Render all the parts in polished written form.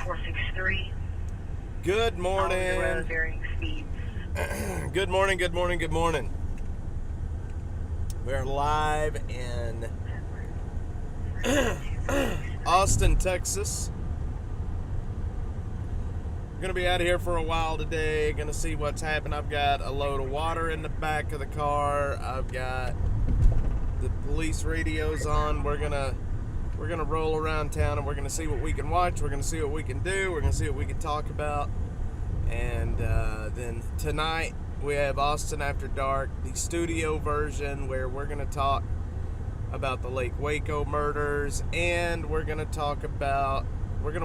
463. Good morning. Road, varying speeds. Good morning, good morning, good morning. We're live in Austin, Texas. We're going to be out of here for a while today. Going to see what's happening. I've got a load of water in the back of the car. I've got the police radios on. We're gonna roll around town and we're gonna see what we can watch. We're gonna see what we can do. We're gonna see what we can talk about. And then tonight we have Austin After Dark, the studio version, where we're gonna talk about the Lake Waco murders, and we're gonna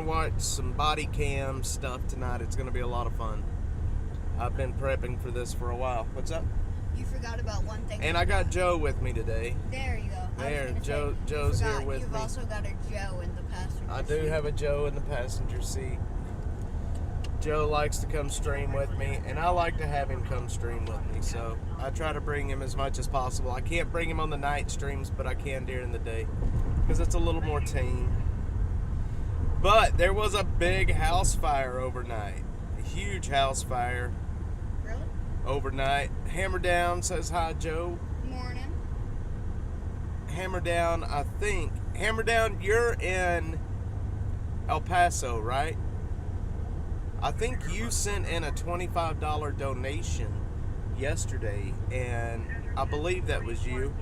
watch some body cam stuff tonight. It's gonna be a lot of fun. I've been prepping for this for a while. What's up? You forgot about one thing. And I got Joe with me today. There you go. There, Joe's here with me. You've also got a Joe in the passenger seat. I do have a Joe in the passenger seat. Joe likes to come stream with me, and I like to have him come stream with me, so I try to bring him as much as possible. I can't bring him on the night streams, but I can during the day, because it's a little more tame. But there was a big house fire overnight. A huge house fire. Really? Overnight. Hammer Down says hi, Joe. Morning. Hammer Down, I think. Hammer Down, you're in El Paso, right? I think you sent in a $25 donation yesterday, and I believe that was you.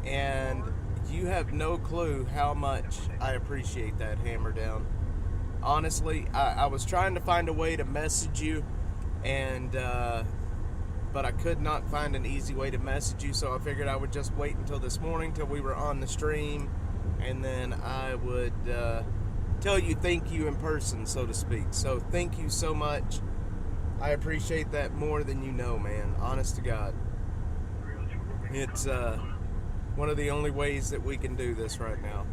And you have no clue how much I appreciate that, Hammer Down. Honestly, I was trying to find a way to message you, and but I could not find an easy way to message you, so I figured I would just wait until this morning, till we were on the stream, and then I would tell you thank you in person, so to speak. So thank you so much. I appreciate that more than you know, man. Honest to God. It's one of the only ways that we can do this right now.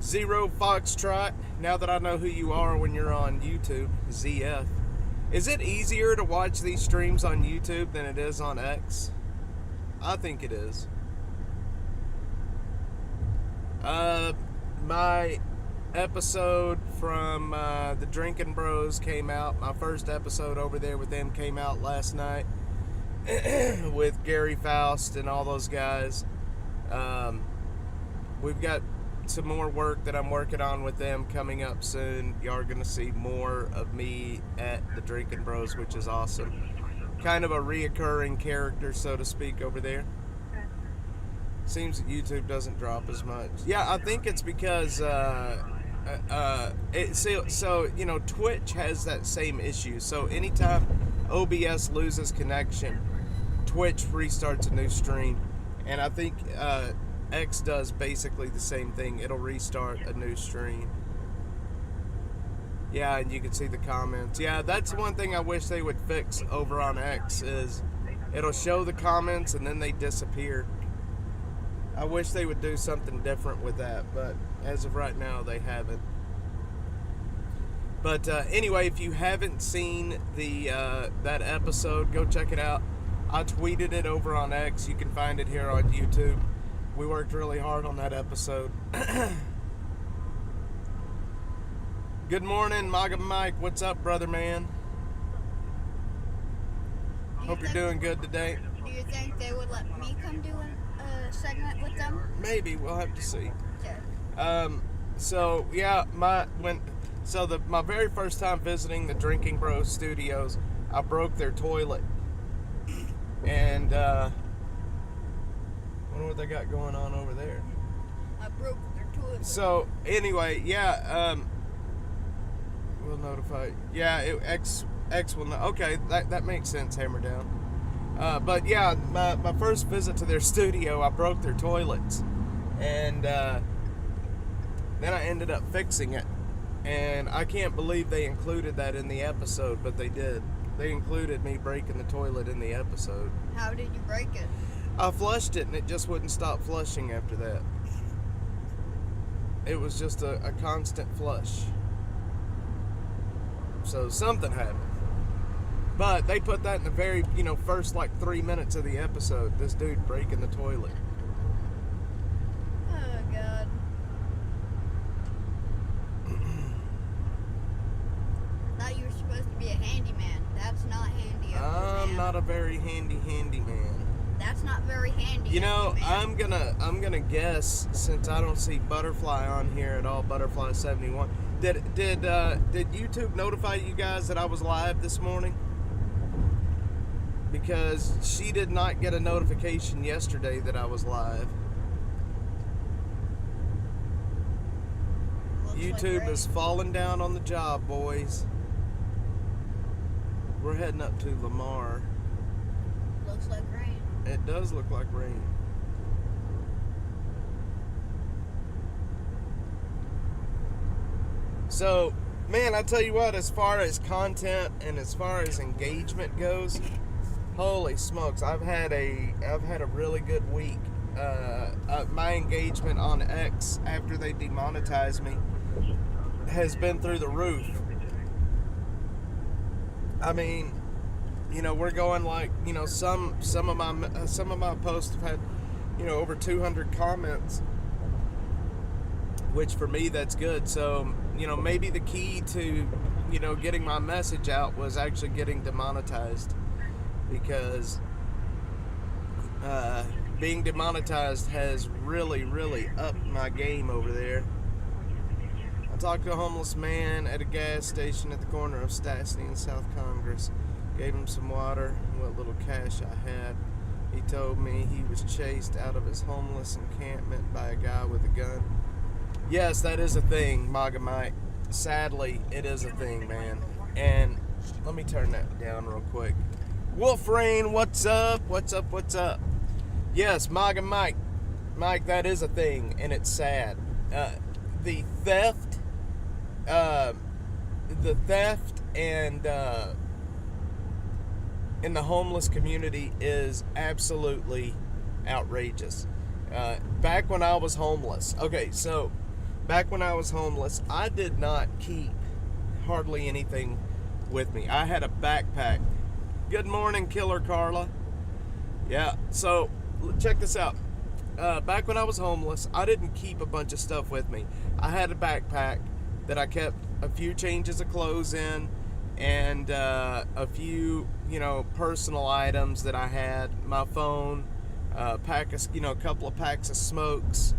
Zero Foxtrot, now that I know who you are when you're on YouTube, ZF. Is it easier to watch these streams on YouTube than it is on X? I think it is. My episode from the Drinking Bros came out. My first episode over there with them came out last night with Gary Faust and all those guys. We've got some more work that I'm working on with them coming up soon. Y'all are going to see more of me at the Drinking Bros, which is awesome. Kind of a reoccurring character, so to speak, over there. Seems that YouTube doesn't drop as much. Yeah, I think it's because you know, Twitch has that same issue. So anytime OBS loses connection, Twitch restarts a new stream, and I think X does basically the same thing. It'll restart a new stream. Yeah, and you can see the comments. Yeah, that's one thing I wish they would fix over on X, is it'll show the comments and then they disappear. I wish they would do something different with that, but as of right now, they haven't. But anyway, if you haven't seen the that episode, go check it out. I tweeted it over on X. You can find it here on YouTube. We worked really hard on that episode. Good morning, Maga Mike. What's up, brother man? Hope you're doing good today. Do you think they would let me come do a segment with them? Maybe. We'll have to see. Okay. So yeah, my very first time visiting the Drinking Bros studios, I broke their toilet, and I wonder what they got going on over there. I broke their toilet. So anyway, yeah, we'll notify. Yeah, X will know. Okay, that makes sense. Hammer Down. But yeah, my first visit to their studio, I broke their toilets, and then I ended up fixing it. And I can't believe they included that in the episode, but they did. They included me breaking the toilet in the episode. How did you break it? I flushed it, and it just wouldn't stop flushing after that. It was just a constant flush. So something happened. But they put that in the very, first 3 minutes of the episode. This dude breaking the toilet. Oh, God. not a very handy man. That's not very handy. You know, man. I'm gonna guess, since I don't see Butterfly on here at all, Butterfly 71. Did YouTube notify you guys that I was live this morning? Because she did not get a notification yesterday that I was live. Looks YouTube like is falling down on the job, boys. We're heading up to Lamar. Looks like rain. It does look like rain. So, man, I tell you what, as far as content and as far as engagement goes, holy smokes, I've had a really good week. My engagement on X after they demonetized me has been through the roof. I mean, you know, we're going like, you know, some of my posts have had, you know, over 200 comments, which for me that's good. So, you know, maybe the key to, you know, getting my message out was actually getting demonetized, because being demonetized has really upped my game over there. I talked to a homeless man at a gas station at the corner of Stastny and South Congress. Gave him some water and what little cash I had. He told me he was chased out of his homeless encampment by a guy with a gun. Yes, that is a thing, MAGA Mike. Sadly, it is a thing, man. And let me turn that down real quick. Wolf Rain, what's up? What's up? Yes, MAGA Mike. Mike, that is a thing, and it's sad. The theft and in the homeless community is absolutely outrageous. Back when I was homeless, I did not keep hardly anything with me. I had a backpack. Good morning, Killer Carla. Yeah, so check this out. Back when I was homeless, I didn't keep a bunch of stuff with me. I had a backpack that I kept a few changes of clothes in, and a few, you know, personal items that I had. My phone, a couple of packs of smokes.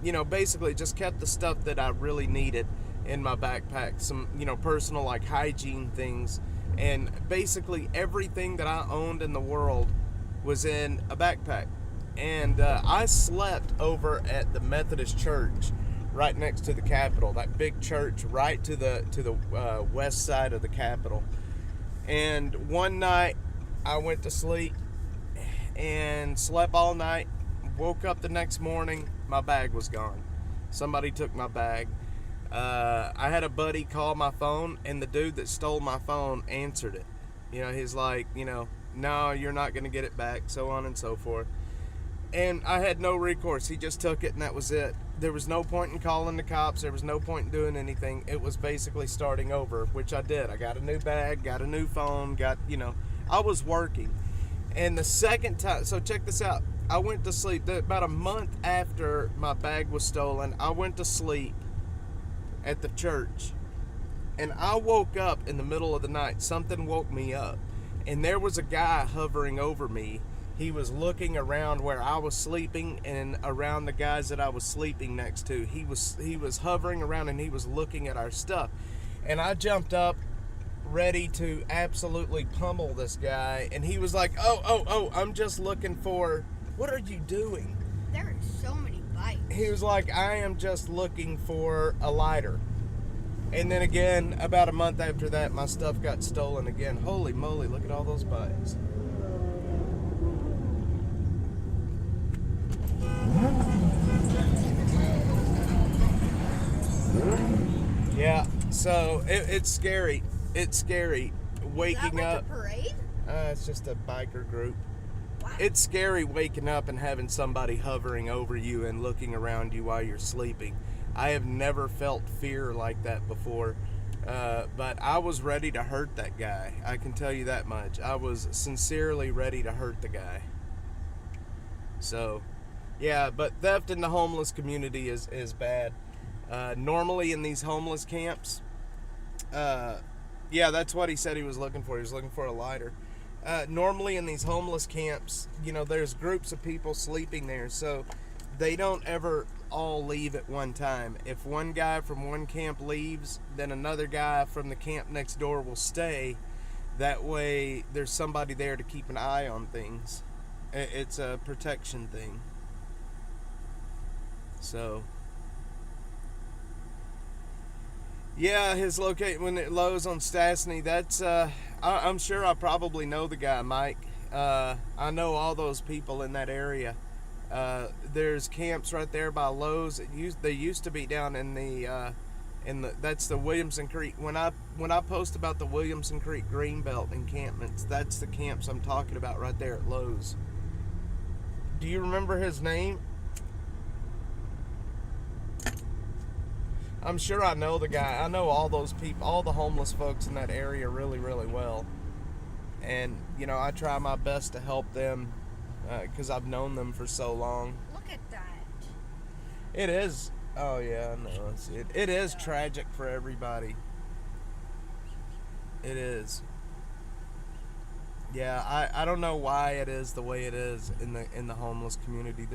You know, basically just kept the stuff that I really needed in my backpack. Some, you know, personal, like, hygiene things. And basically everything that I owned in the world was in a backpack. And I slept over at the Methodist Church right next to the Capitol, that big church right to the west side of the Capitol. And one night I went to sleep and slept all night. Woke up the next morning, my bag was gone. Somebody took my bag. I had a buddy call my phone, and the dude that stole my phone answered it. You know, he's like, you know, no, you're not going to get it back, so on and so forth. And I had no recourse. He just took it, and that was it. There was no point in calling the cops. There was no point in doing anything. It was basically starting over, which I did. I got a new bag, got a new phone, I was working. And the second time, so check this out. I went to sleep about a month after my bag was stolen. I went to sleep at the church, and I woke up in the middle of the night. Something woke me up, and there was a guy hovering over me. He was looking around where I was sleeping and around the guys that I was sleeping next to. He was hovering around, and he was looking at our stuff. And I jumped up, ready to absolutely pummel this guy. And he was like, oh, I'm just looking for, what are you doing? There are so many bikes. He was like, I am just looking for a lighter. And then again, about a month after that, my stuff got stolen again. Holy moly, look at all those bikes. Yeah, so it's scary. It's scary waking up. Is that like a parade? It's just a biker group. Wow. It's scary waking up and having somebody hovering over you and looking around you while you're sleeping. I have never felt fear like that before, but I was ready to hurt that guy. I can tell you that much. I was sincerely ready to hurt the guy. So, yeah, but theft in the homeless community is bad. Normally in these homeless camps, yeah, that's what he said he was looking for. He was looking for a lighter. normally in these homeless camps, there's groups of people sleeping there, so they don't ever all leave at one time. If one guy from one camp leaves, then another guy from the camp next door will stay. That way there's somebody there to keep an eye on things. It's a protection thing. So yeah, his when it Lowe's on Stastny, that's I'm sure I probably know the guy, Mike. I know all those people in that area. There's camps right there by Lowe's. They used to be down in the that's the Williamson Creek. When I post about the Williamson Creek Greenbelt encampments, that's the camps I'm talking about right there at Lowe's. Do you remember his name? I'm sure I know the guy. I know all those people, all the homeless folks in that area really, really well. And, I try my best to help them because I've known them for so long. Look at that. It is. Oh, yeah, I know. It is tragic for everybody. It is. Yeah, I don't know why it is the way it is in the homeless community.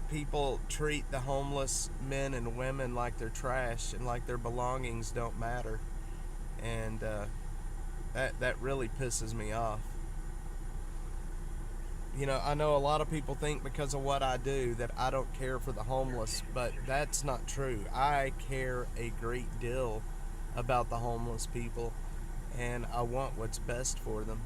People treat the homeless men and women like they're trash and like their belongings don't matter, and that really pisses me off. I know a lot of people think because of what I do that I don't care for the homeless, but that's not true. I care a great deal about the homeless people, and I want what's best for them.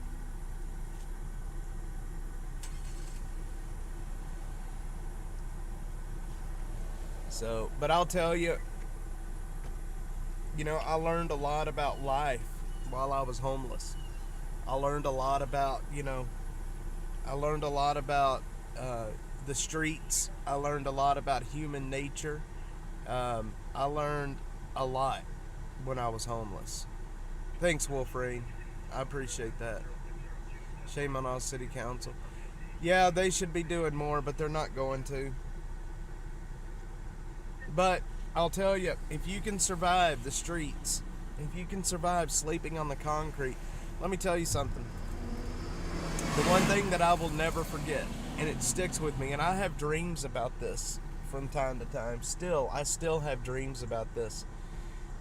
So, but I'll tell you, I learned a lot about life while I was homeless. I learned a lot about, the streets. I learned a lot about human nature. I learned a lot when I was homeless. Thanks, Wolverine. I appreciate that. Shame on all city council. Yeah, they should be doing more, but they're not going to. But I'll tell you, if you can survive the streets, if you can survive sleeping on the concrete, let me tell you something. The one thing that I will never forget, and it sticks with me, and I have dreams about this from time to time. I still have dreams about this,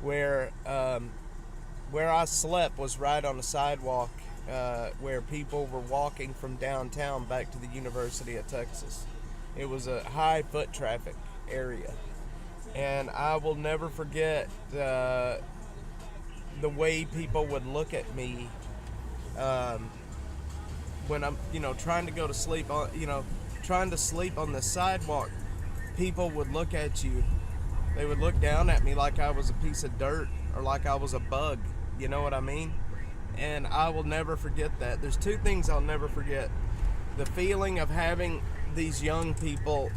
where I slept was right on the sidewalk, where people were walking from downtown back to the University of Texas. It was a high foot traffic area. And I will never forget the way people would look at me when I'm, trying to go to sleep on, trying to sleep on the sidewalk. People would look at you. They would look down at me like I was a piece of dirt or like I was a bug. You know what I mean? And I will never forget that. There's two things I'll never forget. The feeling of having these young people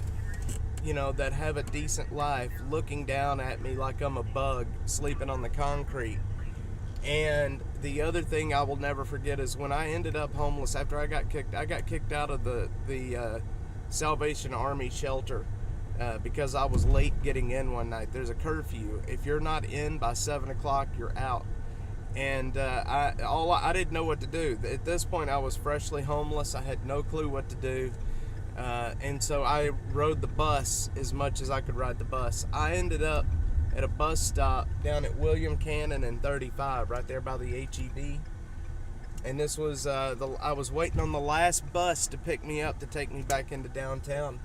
that have a decent life looking down at me like I'm a bug sleeping on the concrete. And the other thing I will never forget is when I ended up homeless after I got kicked out of the Salvation Army shelter because I was late getting in one night. There's a curfew. If you're not in by 7 o'clock, you're out. And I didn't know what to do. At this point, I was freshly homeless. I had no clue what to do. And so I rode the bus as much as I could ride the bus. I ended up at a bus stop down at William Cannon and 35, right there by the APD. And this was, I was waiting on the last bus to pick me up to take me back into downtown.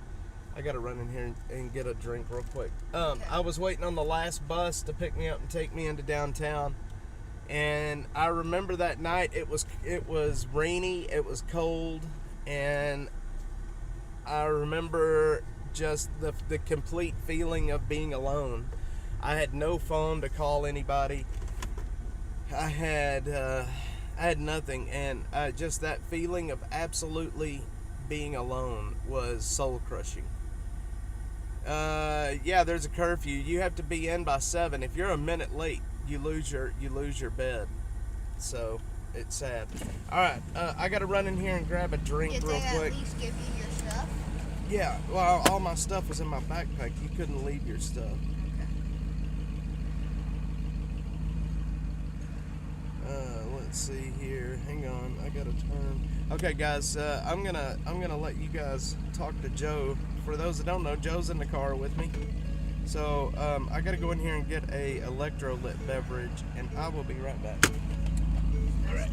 I gotta run in here and get a drink real quick. I was waiting on the last bus to pick me up and take me into downtown. And I remember that night, it was rainy, it was cold, and I remember just the complete feeling of being alone. I had no phone to call anybody. I had nothing, and just that feeling of absolutely being alone was soul crushing. Yeah, there's a curfew. You have to be in by 7. If you're a minute late, you lose your bed. So it's sad. All right, I gotta run in here and grab a drink Did real they quick. at least give you your stuff? Yeah, well, all my stuff was in my backpack. You couldn't leave your stuff. Let's let's see here. Hang on, I gotta turn. Okay, guys, I'm gonna let you guys talk to Joe. For those that don't know, Joe's in the car with me. So I gotta go in here and get a electrolyte beverage, and I will be right back. All right.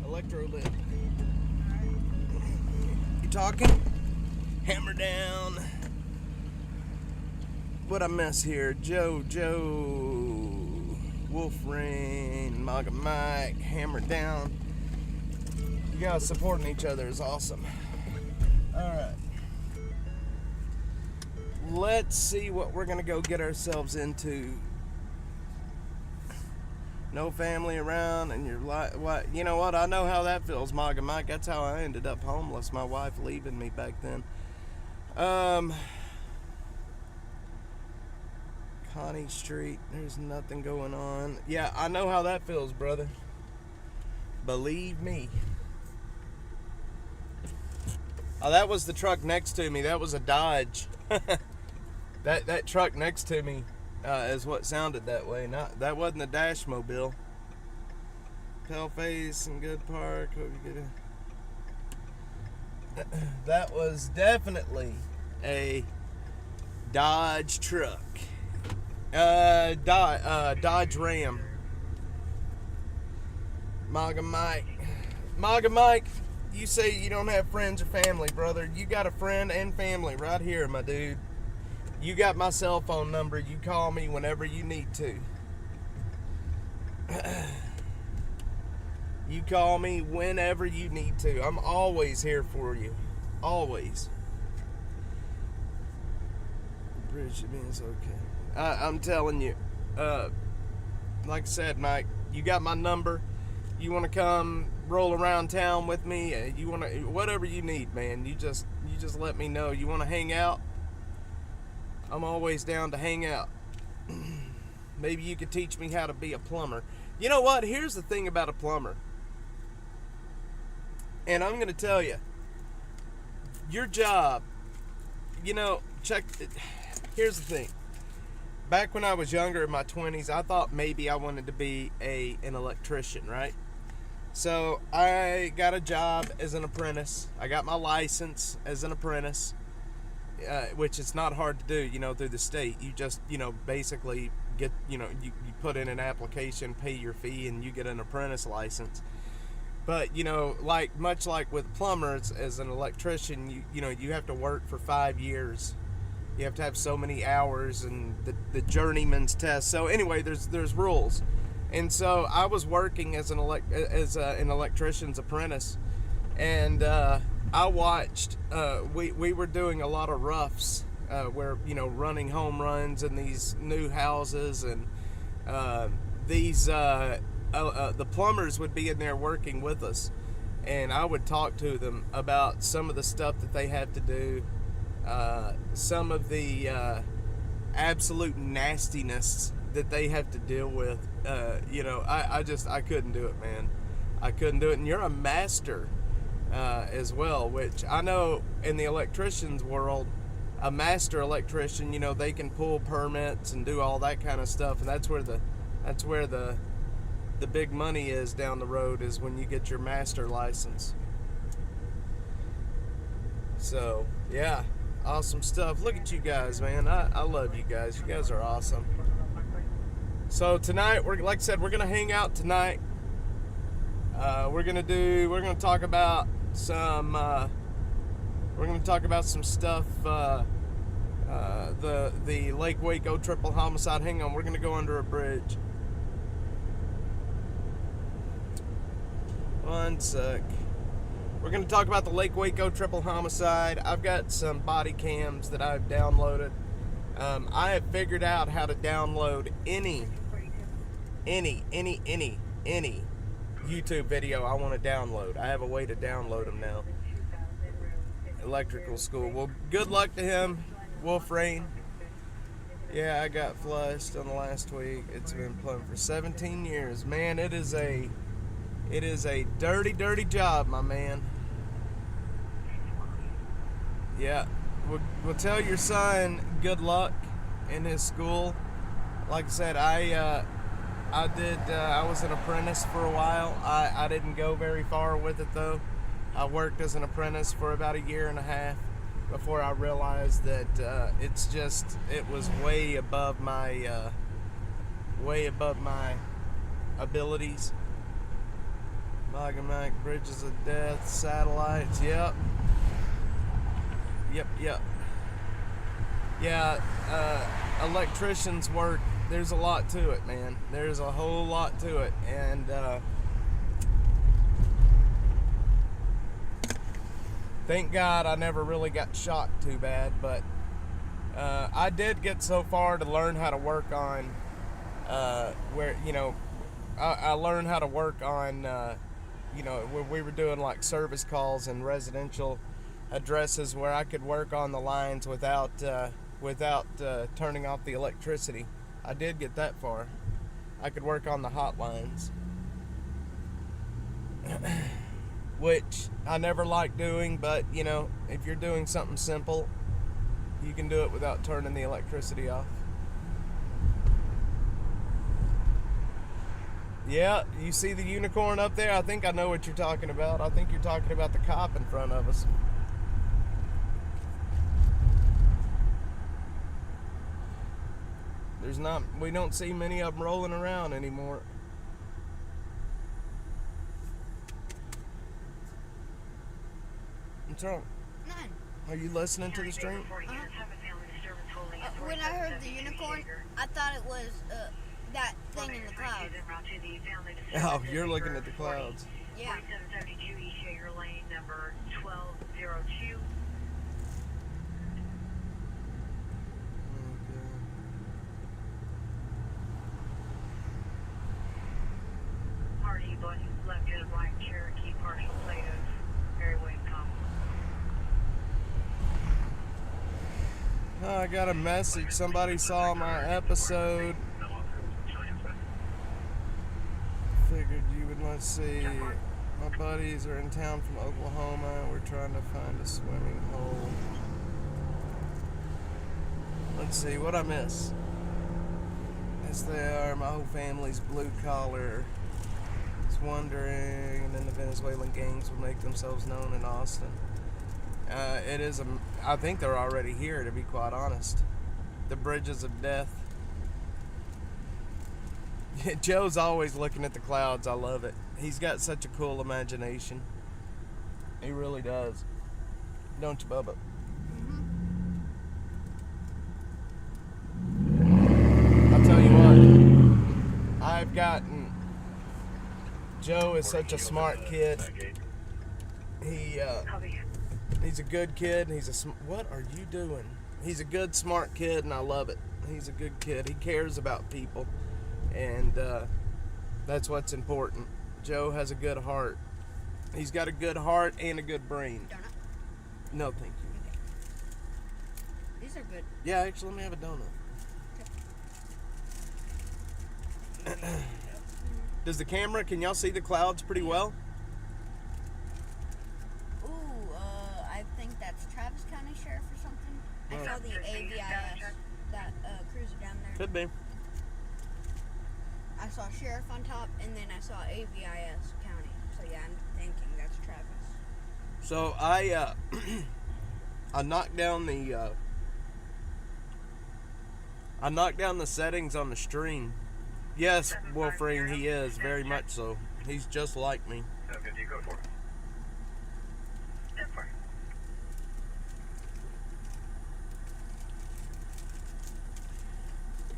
Electrolyte. You talking? Hammer down. What I miss here? Joe, Wolf Rain, Maga Mike, Hammer down. You guys supporting each other is awesome. Alright. Let's see what we're gonna go get ourselves into. No family around, and you're like, what? You know what? I know how that feels, Maga Mike. That's how I ended up homeless. My wife leaving me back then. Connie Street. There's nothing going on. Yeah, I know how that feels, brother. Believe me. Oh, that was the truck next to me. That was a Dodge. That truck next to me. Is what sounded that way. That wasn't a dash mobile. Paleface and Good Park. That was definitely a Dodge truck. Dodge Ram. Maga Mike, you say you don't have friends or family, brother. You got a friend and family right here, my dude. You got my cell phone number. You call me whenever you need to. You call me whenever you need to. I'm always here for you. Always. Bridge means okay. I'm telling you. Like I said, Mike, you got my number. You want to come roll around town with me? You want to, whatever you need, man. You just let me know. You want to hang out? I'm always down to hang out. Maybe you could teach me how to be a plumber. You know what? Here's the thing about a plumber. And I'm going to tell you. Your job, here's the thing. Back when I was younger, in my 20s, I thought maybe I wanted to be an electrician, right? So I got a job as an apprentice. I got my license as an apprentice. Which it's not hard to do, through the state. You just, basically get, you put in an application, pay your fee, and you get an apprentice license. But, much like with plumbers, as an electrician, you have to work for 5 years. You have to have so many hours and the journeyman's test. So anyway, there's rules. And so I was working as an electrician's apprentice. And, I watched. We were doing a lot of roughs, where running home runs in these new houses, and the plumbers would be in there working with us, and I would talk to them about some of the stuff that they have to do, some of the absolute nastiness that they have to deal with. I couldn't do it, man. I couldn't do it. And you're a master as well, which I know in the electrician's world, a master electrician, they can pull permits and do all that kind of stuff, and that's where the big money is down the road, is when you get your master license. So yeah, awesome stuff. Look at you guys, man. I love you guys. You guys are awesome. So tonight, like I said, we're gonna hang out tonight. We're gonna talk about some stuff. The Lake Waco triple homicide. Hang on, we're gonna go under a bridge. One sec. We're gonna talk about the Lake Waco triple homicide. I've got some body cams that I've downloaded. I have figured out how to download any YouTube video I want to download. I have a way to download them now. Electrical school. Well, good luck to him, Wolf Rain. Yeah, I got flushed on the last week. It's been plumbing for 17 years. Man, it is a dirty, dirty job, my man. Yeah, we'll tell your son good luck in his school. Like I said, I was an apprentice for a while. I didn't go very far with it though. I worked as an apprentice for about a year and a half before I realized that it was way above my abilities. Magamite, Bridges of Death, Satellites. Yep. Yeah, electricians work. There's a lot to it, man. There's a whole lot to it, and thank God I never really got shocked too bad, but I did get so far to learn how to work on I learned how to work on when we were doing like service calls and residential addresses where I could work on the lines without turning off the electricity. I did get that far. I could work on the hotlines, which I never liked doing, but if you're doing something simple, you can do it without turning the electricity off. Yeah, you see the unicorn up there? I think I know what you're talking about. I think you're talking about the cop in front of us. We don't see many of them rolling around anymore. What's wrong? None. Are you listening to the stream? When I heard the unicorn, I thought it was that thing in the clouds. Oh, you're looking at the clouds. Yeah. 4772 East Shaker Lane, number 1202. Hardy, left and right Cherokee, partial plate of very wave comp. Oh, I got a message. Somebody saw my episode. Figured you would. Let's see. My buddies are in town from Oklahoma. We're trying to find a swimming hole. Let's see what I miss. Yes, they are. My whole family's blue collar. It's wondering, and then the Venezuelan gangs will make themselves known in Austin. I think they're already here, to be quite honest. The Bridges of Death. Joe's always looking at the clouds. I love it. He's got such a cool imagination. He really does. Don't you, Bubba? I'll tell you what. I've gotten... Joe is such a smart kid. He He's a good kid. What are you doing? He's a good, smart kid, and I love it. He's a good kid. He cares about people, and that's what's important. Joe has a good heart. He's got a good heart and a good brain. Donut? No, thank you. Okay. These are good. Yeah, actually, let me have a donut. Does the camera, can y'all see the clouds pretty well? Ooh, I think that's Travis County Sheriff or something. I saw the AVIS, that cruiser down there. Could be. I saw Sheriff on top, and then I saw AVIS County. So yeah, I'm thinking that's Travis. So I knocked down the settings on the stream. Yes, Wolverine, he is very much so. He's just like me. Okay, you go for it. Step for it.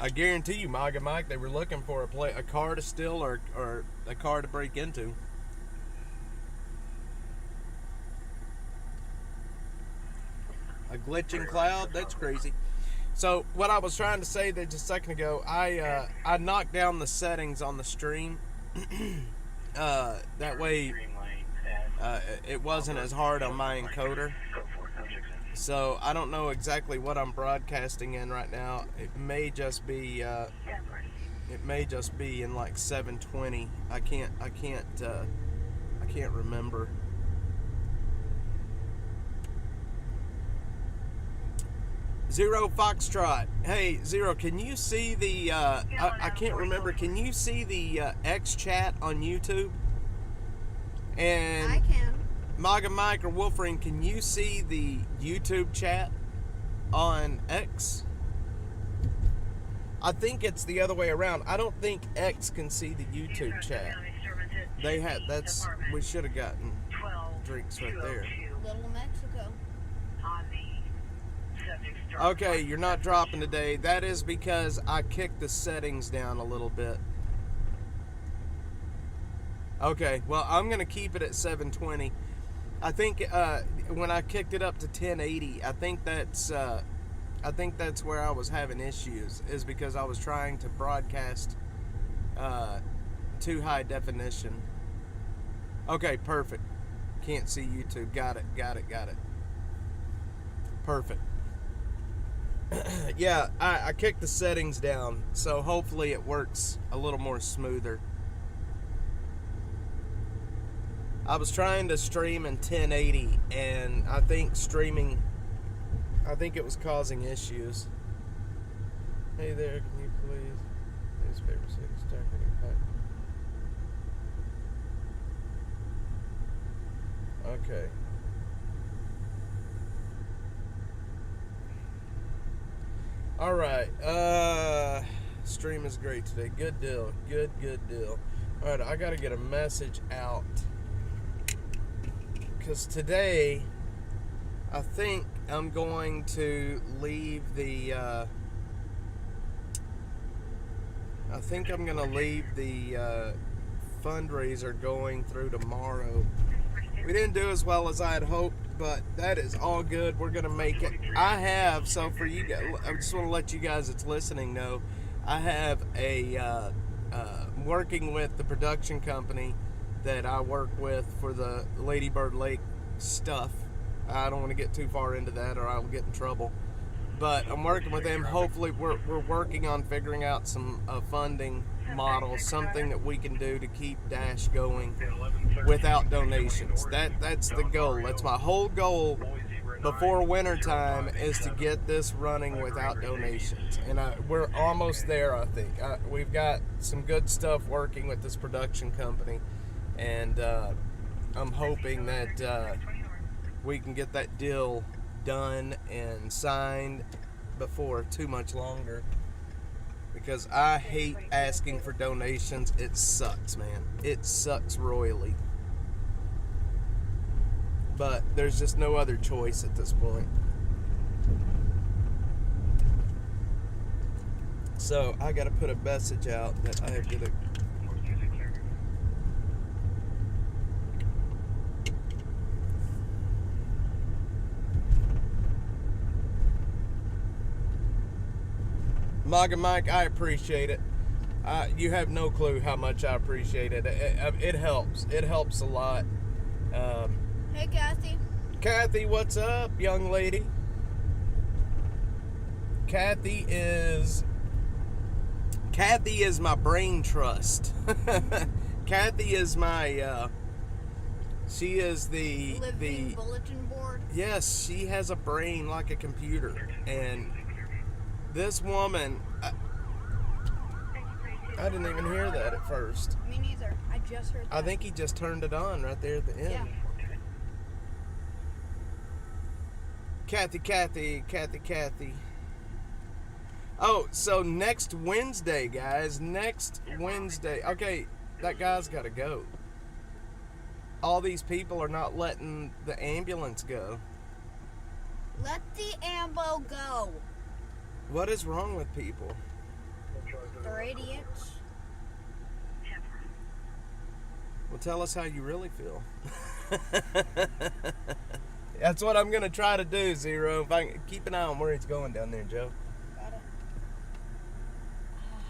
I guarantee you, Maga Mike, they were looking for a car to steal or a car to break into. A glitching cloud? That's crazy. So what I was trying to say there just a second ago, I knocked down the settings on the stream. That way it wasn't as hard on my encoder. So I don't know exactly what I'm broadcasting in right now. It may just be in like 720. I can't remember. Zero Foxtrot. Hey, Zero, can you see the, I can't remember, can you see the X chat on YouTube? And I can. Maga Mike or Wolverine, can you see the YouTube chat on X? I think it's the other way around. I don't think X can see the YouTube chat. They had, we should have gotten drinks right there. Little Mexico. Okay, you're not dropping today. That is because I kicked the settings down a little bit. Okay, well, I'm going to keep it at 720. I think when I kicked it up to 1080, I think that's where I was having issues, is because I was trying to broadcast too high definition. Okay, perfect. Can't see YouTube. Got it. Perfect. Yeah, I kicked the settings down, so hopefully it works a little more smoother. I was trying to stream in 1080, and I think it was causing issues. Hey there, can you please? Newspaper 6, okay. All right. Stream is great today. Good deal. Good deal. All right, I got to get a message out, because today I think I'm going to leave the fundraiser going through tomorrow. We didn't do as well as I had hoped, but that is all good. We're going to make it. So for you guys, I just want to let you guys that's listening know, I have working with the production company that I work with for the Lady Bird Lake stuff. I don't want to get too far into that or I will get in trouble. But I'm working with them. Hopefully we're working on figuring out some funding model, something that we can do to keep Dash going without donations. That's the goal. That's my whole goal before winter time, is to get this running without donations. And we're almost there, I think. We've got some good stuff working with this production company, and I'm hoping that we can get that deal done and signed before too much longer, because I hate asking for donations. It sucks, man. It sucks royally. But there's just no other choice at this point. So I gotta put a message out that I have to do. Maga Mike, I appreciate it. You have no clue how much I appreciate it. It helps. It helps a lot. Hey, Kathy. Kathy, what's up, young lady? Kathy is my brain trust. Kathy is my she is the Living bulletin board. Yes, she has a brain like a computer. And this woman, I didn't even hear that at first. Me neither. I just heard that. I think he just turned it on right there at the end. Yeah. Kathy. Oh, so next Wednesday, guys. Next Wednesday. Okay, that guy's got to go. All these people are not letting the ambulance go. Let the ambo go. What is wrong with people? They're idiots. Well, tell us how you really feel. That's what I'm going to try to do, Zero. If I can keep an eye on where he's going down there, Joe. Got it.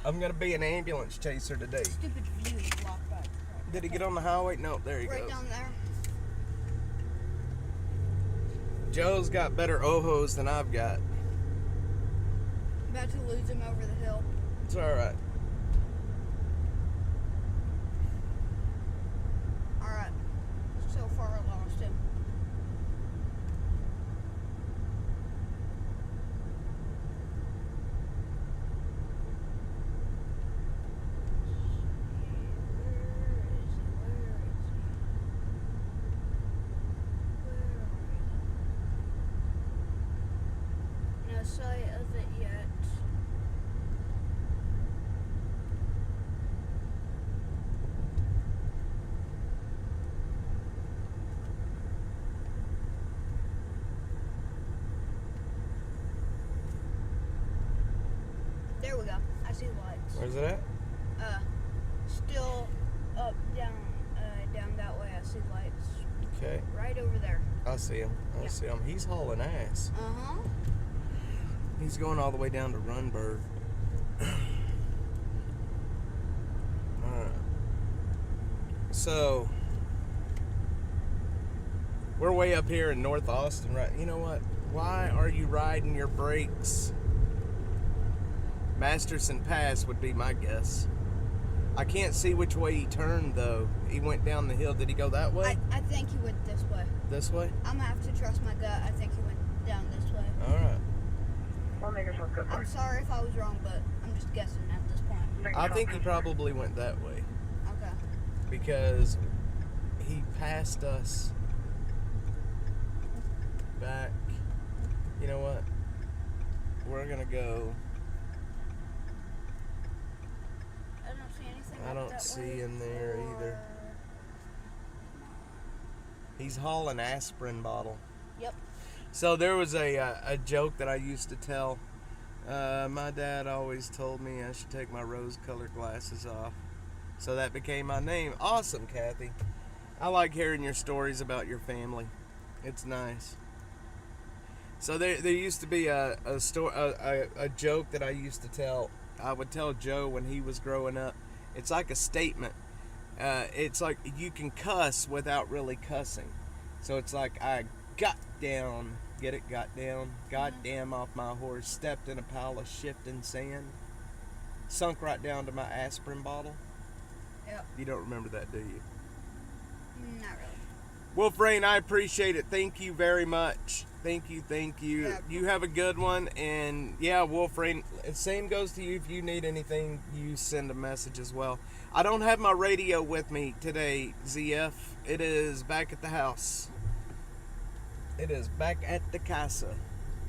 I'm going to be an ambulance chaser today. Stupid view is blocked by. Did he get on the highway? No, there he Right goes. down there. Joe's got better ojos than I've got. About to lose him over the hill. It's alright. Alright. So far I lost him. No sight of it yet. There we go. I see lights. Where's it at? Still up, down that way. I see lights. Okay. Right over there. I see him. I see him. He's hauling ass. Uh-huh. He's going all the way down to Runberg. Alright. So, we're way up here in North Austin, right? You know what? Why are you riding your brakes? Masterson Pass would be my guess. I can't see which way he turned, though. He went down the hill. Did he go that way? I think he went this way. This way? I'm gonna have to trust my gut. I think he went down this way. Alright. I'm sorry if I was wrong, but I'm just guessing at this point. I think he probably went that way. Okay. Because he passed us back. You know what? We're gonna go. I don't see anything. I up don't that see way him there or- either. He's hauling aspirin bottle. Yep. So there was a joke that I used to tell. My dad always told me I should take my rose-colored glasses off. So that became my name. Awesome, Kathy. I like hearing your stories about your family. It's nice. So there used to be a joke that I used to tell. I would tell Joe when he was growing up. It's like a statement. It's like you can cuss without really cussing. So it's like I got down, get it, got down, goddamn off my horse, stepped in a pile of shifting sand, sunk right down to my aspirin bottle. Yep. You don't remember that, do you? Not really. Wolf Rain, I appreciate it. Thank you very much. Thank you. Yeah. You have a good one. And yeah, Wolf Rain, same goes to you. If you need anything, you send a message as well. I don't have my radio with me today, ZF. It is back at the house. It is back at the casa.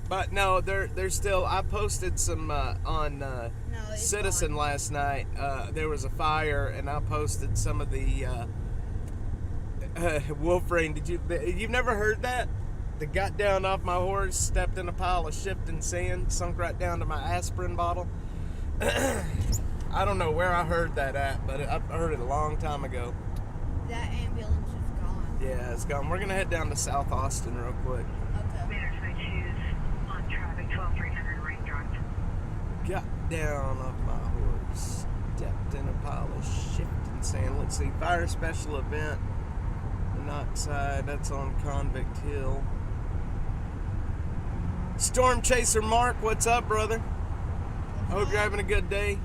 But no, they're still. I posted some on it's Citizen gone. last night. There was a fire, and I posted some of the Wolf Rain. You've never heard that? The got down off my horse, stepped in a pile of shifting sand, sunk right down to my aspirin bottle. I don't know where I heard that at, but I heard it a long time ago. That ambulance is gone. Yeah, it's gone. We're gonna head down to South Austin real quick. Okay. Management choose on traffic 12300 Ring Drive. got down off my horse, stepped in a pile of shifting sand. Let's see, fire special event, Knockside, that's on Convict Hill. Storm Chaser Mark, what's up, brother? I hope you're having a good day.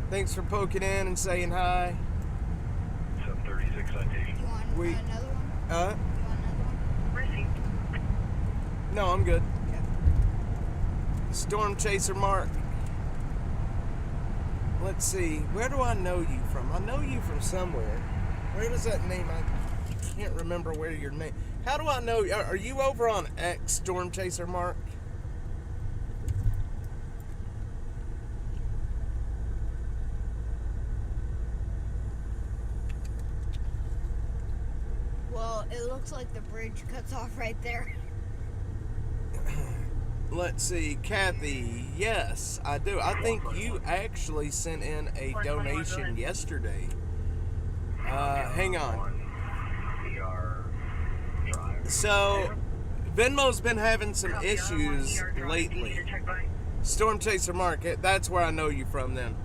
Thanks for poking in and saying hi. 736 ID. You want We- another one? Uh, You want another one? Received. no, I'm good. Okay. Storm Chaser Mark. Let's see, where do I know you from? I know you from somewhere. Where does that name? I can't remember where your name. How do I know? Are you over on X, Storm Chaser Mark? Well, it looks like the bridge cuts off right there. Let's see, Kathy. Yes, I do. I think you actually sent in a donation yesterday. Hang on. So, Venmo's been having some issues lately. Storm Chaser Mark, that's where I know you from then.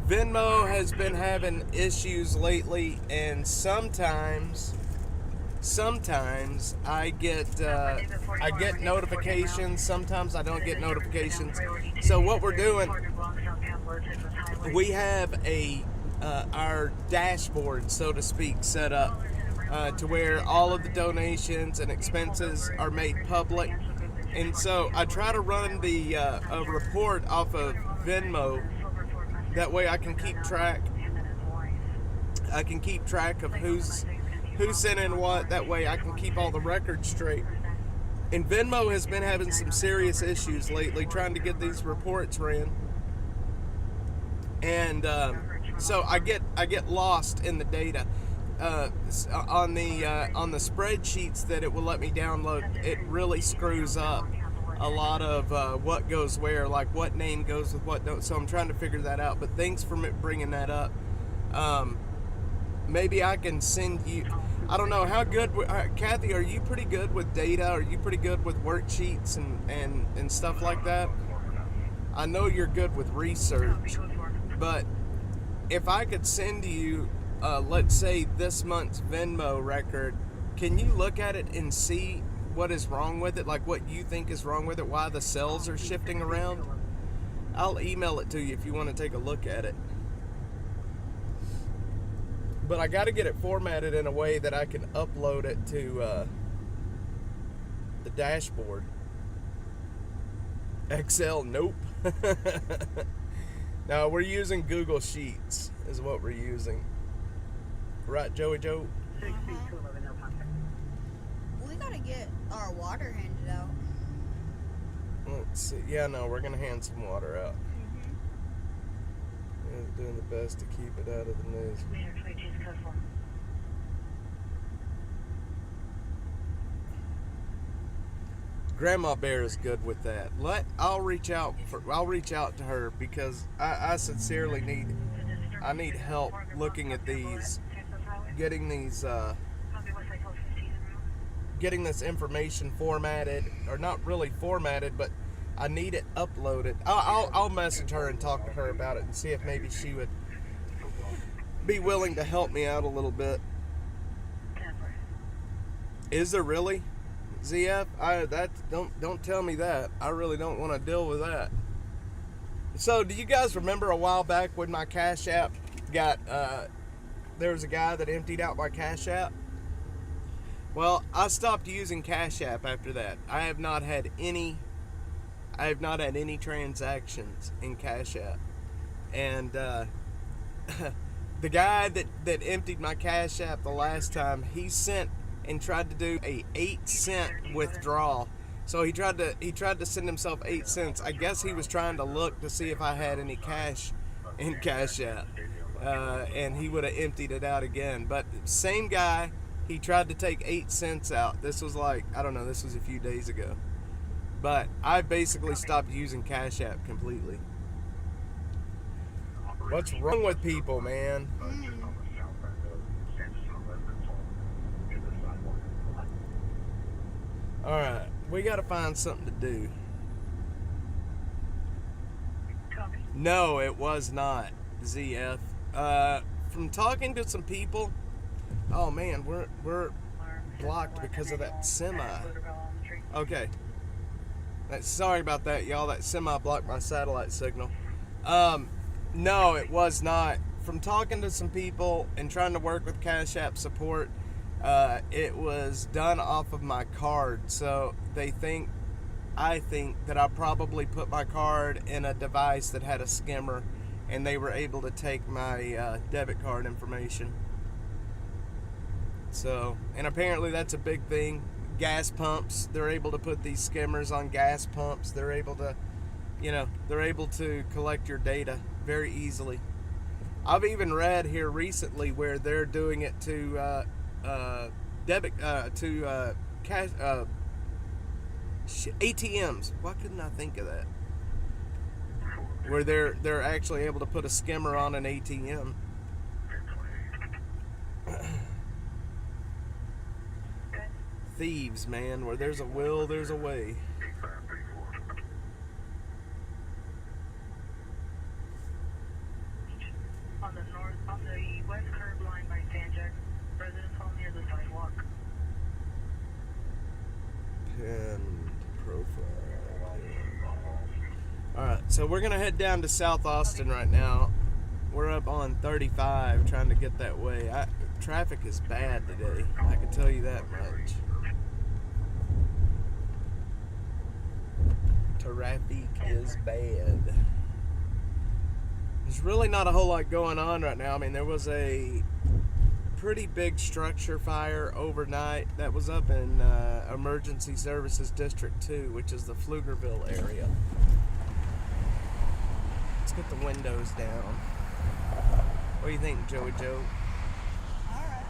Venmo has been having issues lately, and sometimes I get notifications. Sometimes I don't get notifications. So what we're doing, we have our dashboard, so to speak, set up to where all of the donations and expenses are made public. And so I try to run the a report off of Venmo. That way I can keep track. I can keep track of who sent in what. That way I can keep all the records straight. And Venmo has been having some serious issues lately trying to get these reports ran. And so I get lost in the data. On the spreadsheets that it will let me download, it really screws up a lot of what goes where, like what name goes with what don't. So I'm trying to figure that out. But thanks for bringing that up. Maybe I can send you. I don't know how good. Kathy, are you pretty good with data? Are you pretty good with worksheets and stuff like that? I know you're good with research, but if I could send you, let's say this month's Venmo record, can you look at it and see what is wrong with it? Like what you think is wrong with it? Why the cells are shifting around? I'll email it to you if you want to take a look at it. But I got to get it formatted in a way that I can upload it to the dashboard. Excel, nope. No, we're using Google Sheets is what we're using. Right, Joey Joe? We gotta get our water handed out. Let's see. Yeah, no, we're going to hand some water out. We're doing the best to keep it out of the news. Grandma Bear is good with that. I'll reach out to her because I sincerely need help looking at these, getting this information formatted, or not really formatted, but I need it uploaded. I'll message her and talk to her about it and see if maybe she would be willing to help me out a little bit. Is there really? ZF? Don't tell me that. I really don't want to deal with that. So, do you guys remember a while back when my Cash App got, there was a guy that emptied out my Cash App? Well, I stopped using Cash App after that. I have not had any transactions in Cash App. And the guy that emptied my Cash App the last time, he sent and tried to do a 8-cent withdrawal. So he tried to send himself 8 cents. I guess he was trying to look to see if I had any cash in Cash App. And he would have emptied it out again. But same guy, he tried to take 8 cents out. This was this was a few days ago. But I basically stopped using Cash App completely. What's wrong with people, man? Alright, we gotta find something to do. No, it was not, ZF. From talking to some people, oh man, we're blocked because of that semi. Okay. Sorry about that, y'all. That semi blocked my satellite signal. No, it was not. From talking to some people and trying to work with Cash App support, it was done off of my card. So I think that I probably put my card in a device that had a skimmer, and they were able to take my debit card information. So, and apparently that's a big thing. Gas pumps, they're able to put these skimmers on gas pumps. They're able to, they're able to collect your data very easily. I've even read here recently where they're doing it to cash ATMs. Why couldn't I think of that? Where they're actually able to put a skimmer on an ATM. Thieves, man. Where there's a will, there's a way. On the west curb line by Sanjak, residence hall near the sidewalk. Pinned profile. Alright, so we're going to head down to South Austin right now. We're up on 35 trying to get that way. Traffic is bad today. I can tell you that much. Traffic is bad. There's really not a whole lot going on right now. I mean, there was a pretty big structure fire overnight that was up in Emergency Services District 2, which is the Pflugerville area. Let's get the windows down. What do you think, Joey Joe? Alright.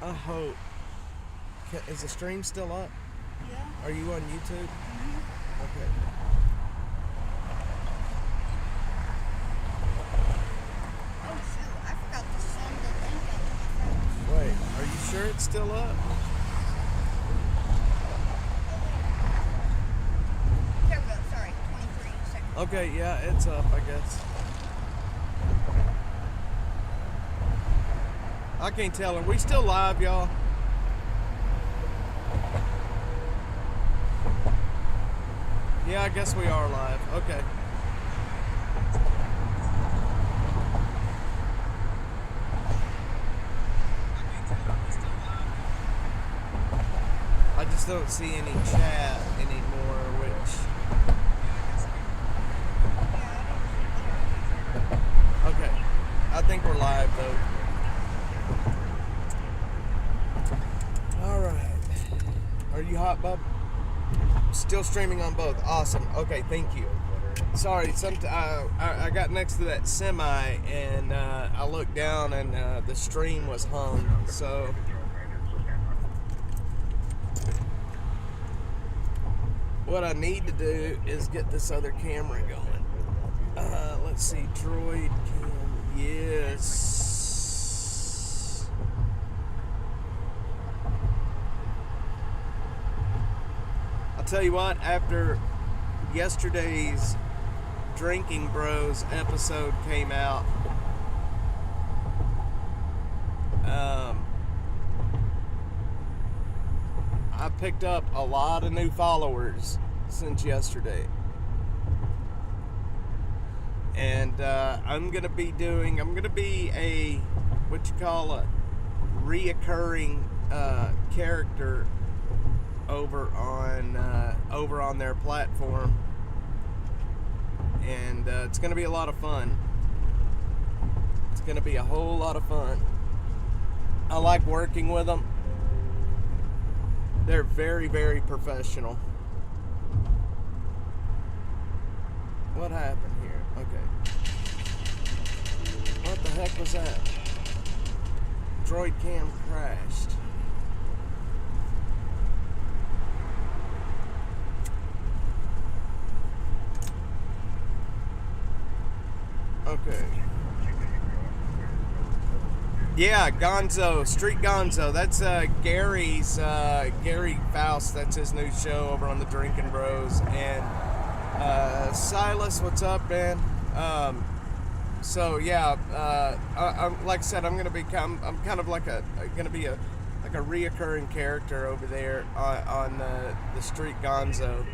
I hope. Is the stream still up? Yeah. Are you on YouTube? Mm-hmm. Okay. Oh shoot, I forgot to send the link out to my friends. Wait, are you sure it's still up? Here we go, sorry, 23 seconds. Okay, yeah, it's up, I guess. I can't tell. Are we still live, y'all? Yeah, I guess we are live. Okay. I just don't see any chat anymore, which... Okay. I think we're live, though. Alright. Are you hot, bub? Still streaming on both. Awesome. Okay, thank you. Sorry, I got next to that semi and I looked down and the stream was hung. So what I need to do is get this other camera going. Let's see, droid cam. Yes. Tell you what, after yesterday's Drinking Bros episode came out, I picked up a lot of new followers since yesterday, and I'm gonna be a what you call a reoccurring character over on their platform, and it's gonna be a lot of fun. It's gonna be a whole lot of fun. I like working with them. They're very, very professional. What happened here? Okay. What the heck was that? Droid cam crashed. Okay. Yeah, Gonzo, Street Gonzo. That's Gary's, Gary Faust. That's his new show over on the Drinking Bros. And Silas, what's up, man? So yeah, I'm like I said, I'm kind of like gonna be a reoccurring character over there on the Street Gonzo.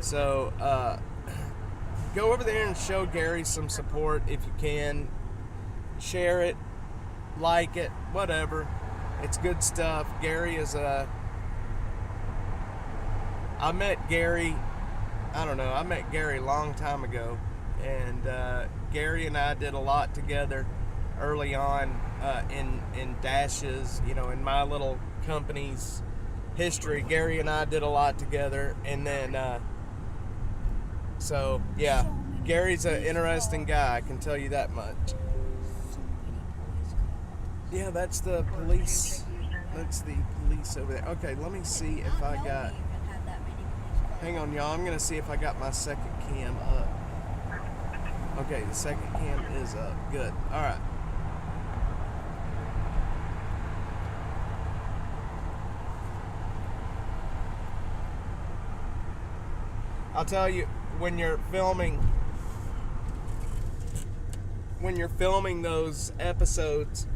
So go over there and show Gary some support if you can. Share it, like it, whatever. It's good stuff. Gary is I met Gary a long time ago, and Gary and I did a lot together early on in Dash's, in my little company's history. Gary and I did a lot together, and then so yeah, Gary's an interesting guy, I can tell you that much. Yeah, that's the police. That's the police over there. Okay, let me see if I got. Hang on, y'all. I'm gonna see if I got my second cam up. Okay, the second cam is up. Good. All right. I'll tell you, when you're filming those episodes,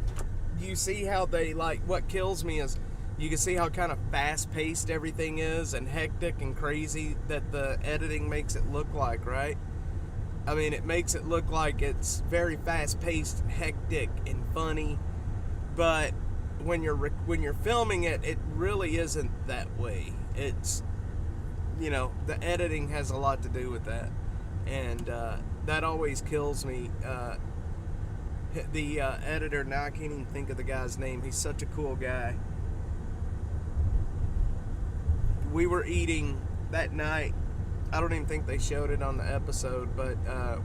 you see how they, what kills me is you can see how kind of fast-paced everything is and hectic and crazy that the editing makes it look like, right? I mean, it makes it look like it's very fast-paced, hectic, and funny, but when you're filming it, it really isn't that way. It's, the editing has a lot to do with that, and that always kills me. The editor, now I can't even think of the guy's name. He's such a cool guy. We were eating that night. I don't even think they showed it on the episode, but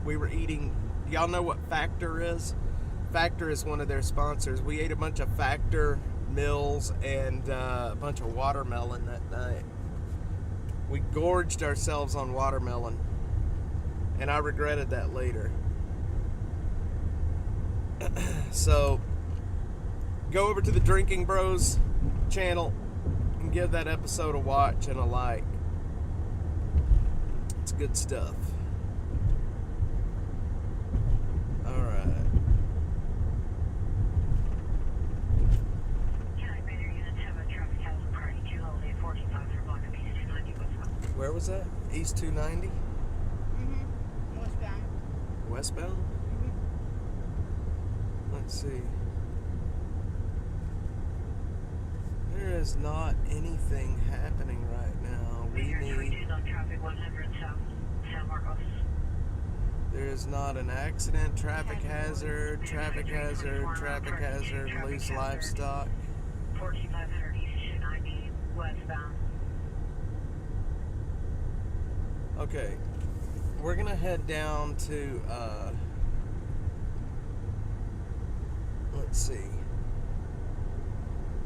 we were eating. Y'all know what Factor is? Factor is one of their sponsors. We ate a bunch of Factor meals and a bunch of watermelon that night. We gorged ourselves on watermelon, and I regretted that later. So go over to the Drinking Bros channel and give that episode a watch and a like. It's good stuff. Alright. Where was that? East 290? Mm-hmm. Westbound. Westbound? Let's see. There is not anything happening right now. There is not an accident, traffic hazard, loose livestock. 4500 East 290 westbound. Okay, we're gonna head down to let's see.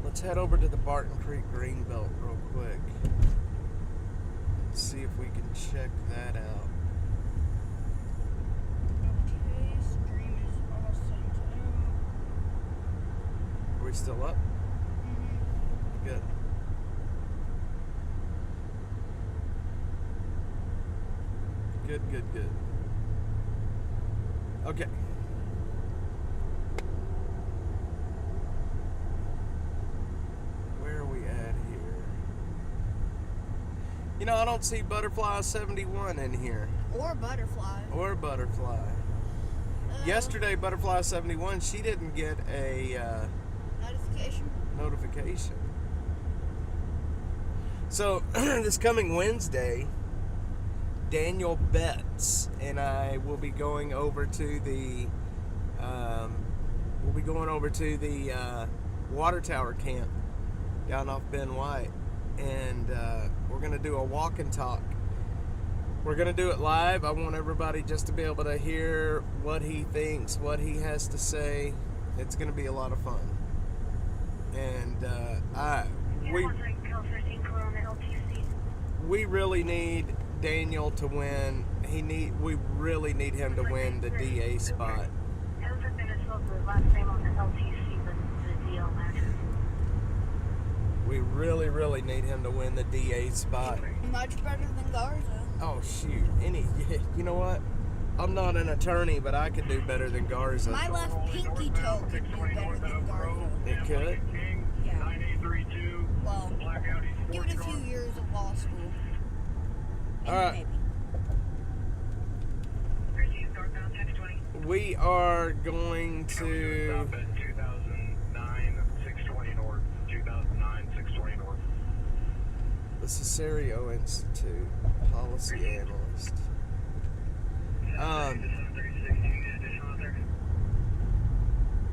Let's head over to the Barton Creek Greenbelt real quick. See if we can check that out. Okay, stream is all sent out. Are we still up? Mm-hmm. Good. Good. Okay. Where are we at here? I don't see Butterfly 71 in here. Or Butterfly. Yesterday, Butterfly 71, she didn't get a notification. So, this coming Wednesday, Daniel Betts and I will be going over to the water tower camp down off Ben White, and we're gonna do a walk and talk. We're gonna do it live. I want everybody just to be able to hear what he thinks, what he has to say. It's gonna be a lot of fun, and we really need Daniel to win. We really need him to win the DA spot. Really, really need him to win the DA spot. Much better than Garza. Oh shoot! You know what? I'm not an attorney, but I could do better than Garza. My left pinky toe could do better than Garza. It could. Yeah. Well, give it a few years of law school. And All right. maybe. We are going to. 2009, 620 north. 2009, 620 north. The Cesario Institute policy analyst.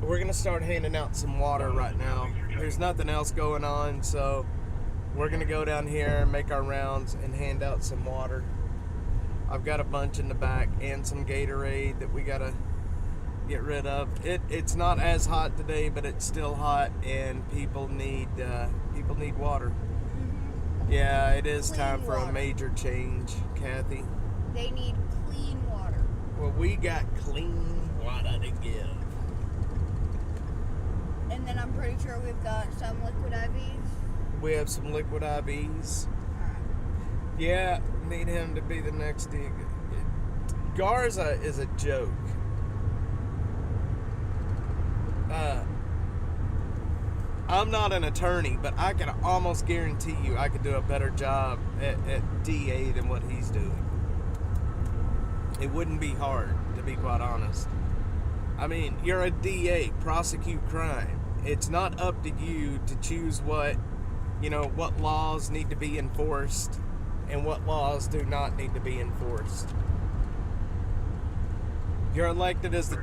We're gonna start handing out some water right now. There's nothing else going on, so we're gonna go down here, make our rounds, and hand out some water. I've got a bunch in the back and some Gatorade that we gotta get rid of. It's not as hot today, but it's still hot, and people need water. Yeah, it is Clean time for water. a major change, Kathy. They need clean water. Well, we got clean water to give. And then I'm pretty sure we've got some liquid IVs. We have some liquid IVs. Alright. Yeah, need him to be the next dig. Garza is a joke. I'm not an attorney, but I can almost guarantee you I could do a better job at DA than what he's doing. It wouldn't be hard, to be quite honest. I mean, you're a DA, prosecute crime. It's not up to you to choose what laws need to be enforced and what laws do not need to be enforced. You're elected as the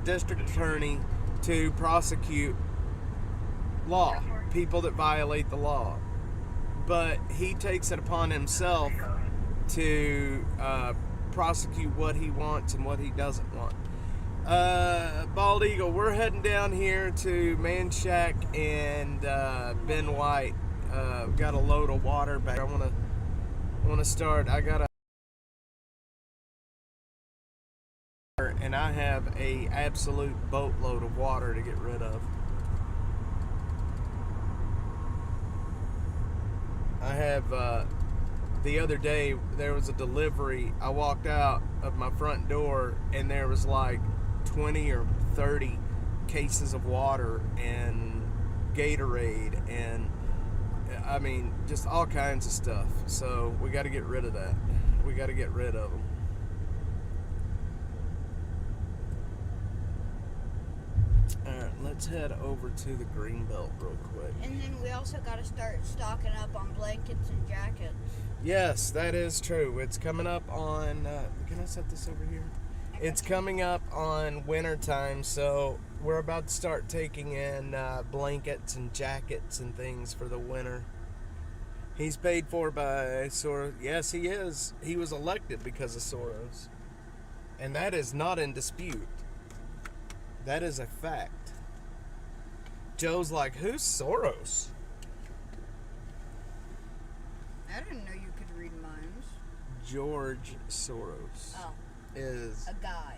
district attorney to prosecute law, people that violate the law. But he takes it upon himself to prosecute what he wants and what he doesn't want. Bald Eagle, we're heading down here to Man Shack and Ben White. Got a load of water back. I want to start. I got and I have a absolute boatload of water to get rid of. I have the other day there was a delivery. I walked out of my front door and there was like 20 or 30 cases of water and Gatorade and I mean just all kinds of stuff. So we got to get rid of that. We got to get rid of them. Alright, let's head over to the Greenbelt real quick. And then we also got to start stocking up on blankets and jackets. Yes, that is true. It's coming up on, can I set this over here? It's coming up on winter time, so we're about to start taking in blankets and jackets and things for the winter. He's paid for by Soros. Yes, he is. He was elected because of Soros. And that is not in dispute. That is a fact. Joe's like, who's Soros? I didn't know you could read minds. George Soros is A guy.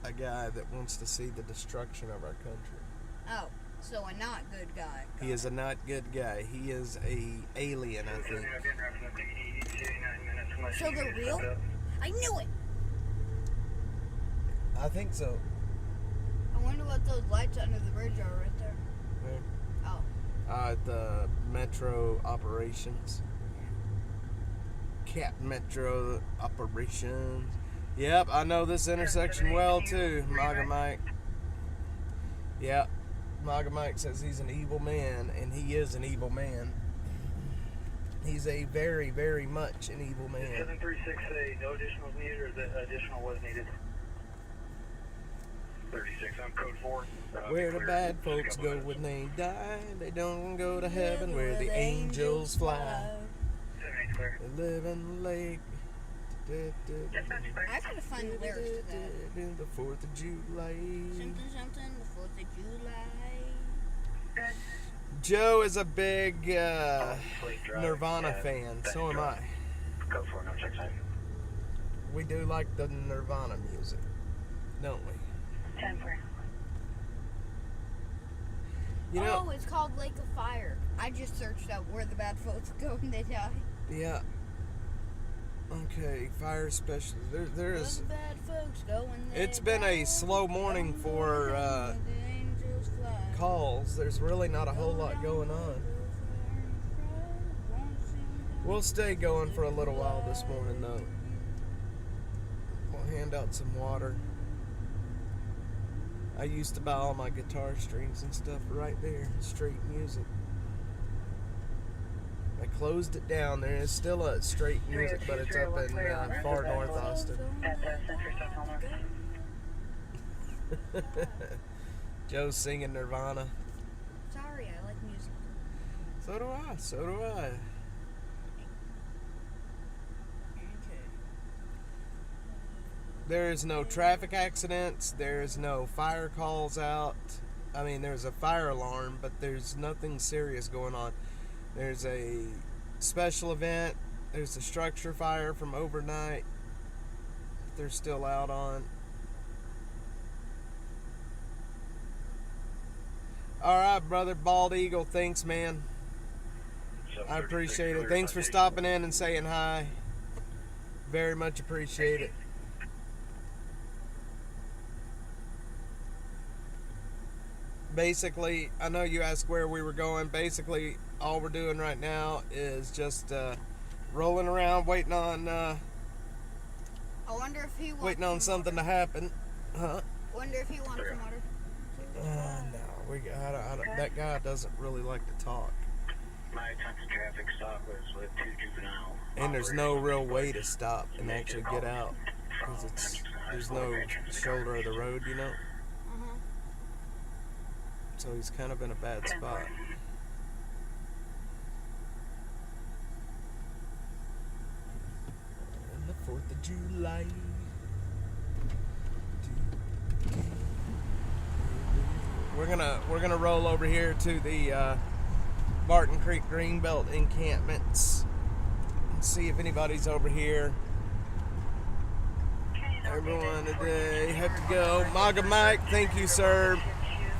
a guy that wants to see the destruction of our country. Oh, so a not good guy. He is a not good guy. He is a alien, I think. So they're real? I knew it! I think so. I wonder what those lights under the bridge are right there. Right. Oh. The Metro operations. Cap Metro operations. Yep, I know this intersection well too, Maga Mike. Yep, Maga Mike says he's an evil man, and he is an evil man. He's a very, very much an evil man. 7368, no additional needed, or the additional was needed? 36, I'm code 4. Where the bad folks go when they die, they don't go to heaven where the angels fly. 78 clear. They live in the lake. I gotta find the lyrics to that. The 4th of July. Something, something, the 4th of July. Joe is a big Nirvana fan, so am I. Code 4, no check sign. We do like the Nirvana music, don't we? 10-4. You know, Oh, it's called Lake of Fire. I just searched up where the bad folks go when they die. yeah. Okay, fire specialist. There Where is. the bad folks go when they It's been a die. slow morning for Where the angels fly. calls. There's really not a whole lot going on. We'll stay going for a little while this morning, though. We'll hand out some water. I used to buy all my guitar strings and stuff right there. Straight music. I closed it down. There is still a straight music, but it's up in far north Austin. At the Century South Homer. Joe's singing Nirvana. Sorry, I like music. So do I. So do I. Okay. There is no traffic accidents. There is no fire calls out. I mean, there's a fire alarm, but there's nothing serious going on. There's a special event. There's a structure fire from overnight. They're still out on. All right, brother Bald Eagle. Thanks, man. I appreciate it. Thanks for stopping in and saying hi. Very much appreciate it. Basically, I know you asked where we were going. Basically, all we're doing right now is just rolling around, waiting on I wonder if he wants waiting on some something water. to happen. Huh? Wonder if he wants some water. No, I don't, that guy doesn't really like to talk. My attempted traffic stop was with 2 juvenile. And there's no real way to stop and actually get out because there's no shoulder of the road, you know. So he's kind of in a bad spot. And the 4th of July. We're gonna roll over here to the Barton Creek Greenbelt encampments and see if anybody's over here. Everyone today, have to go. Maga Mike, thank you, sir,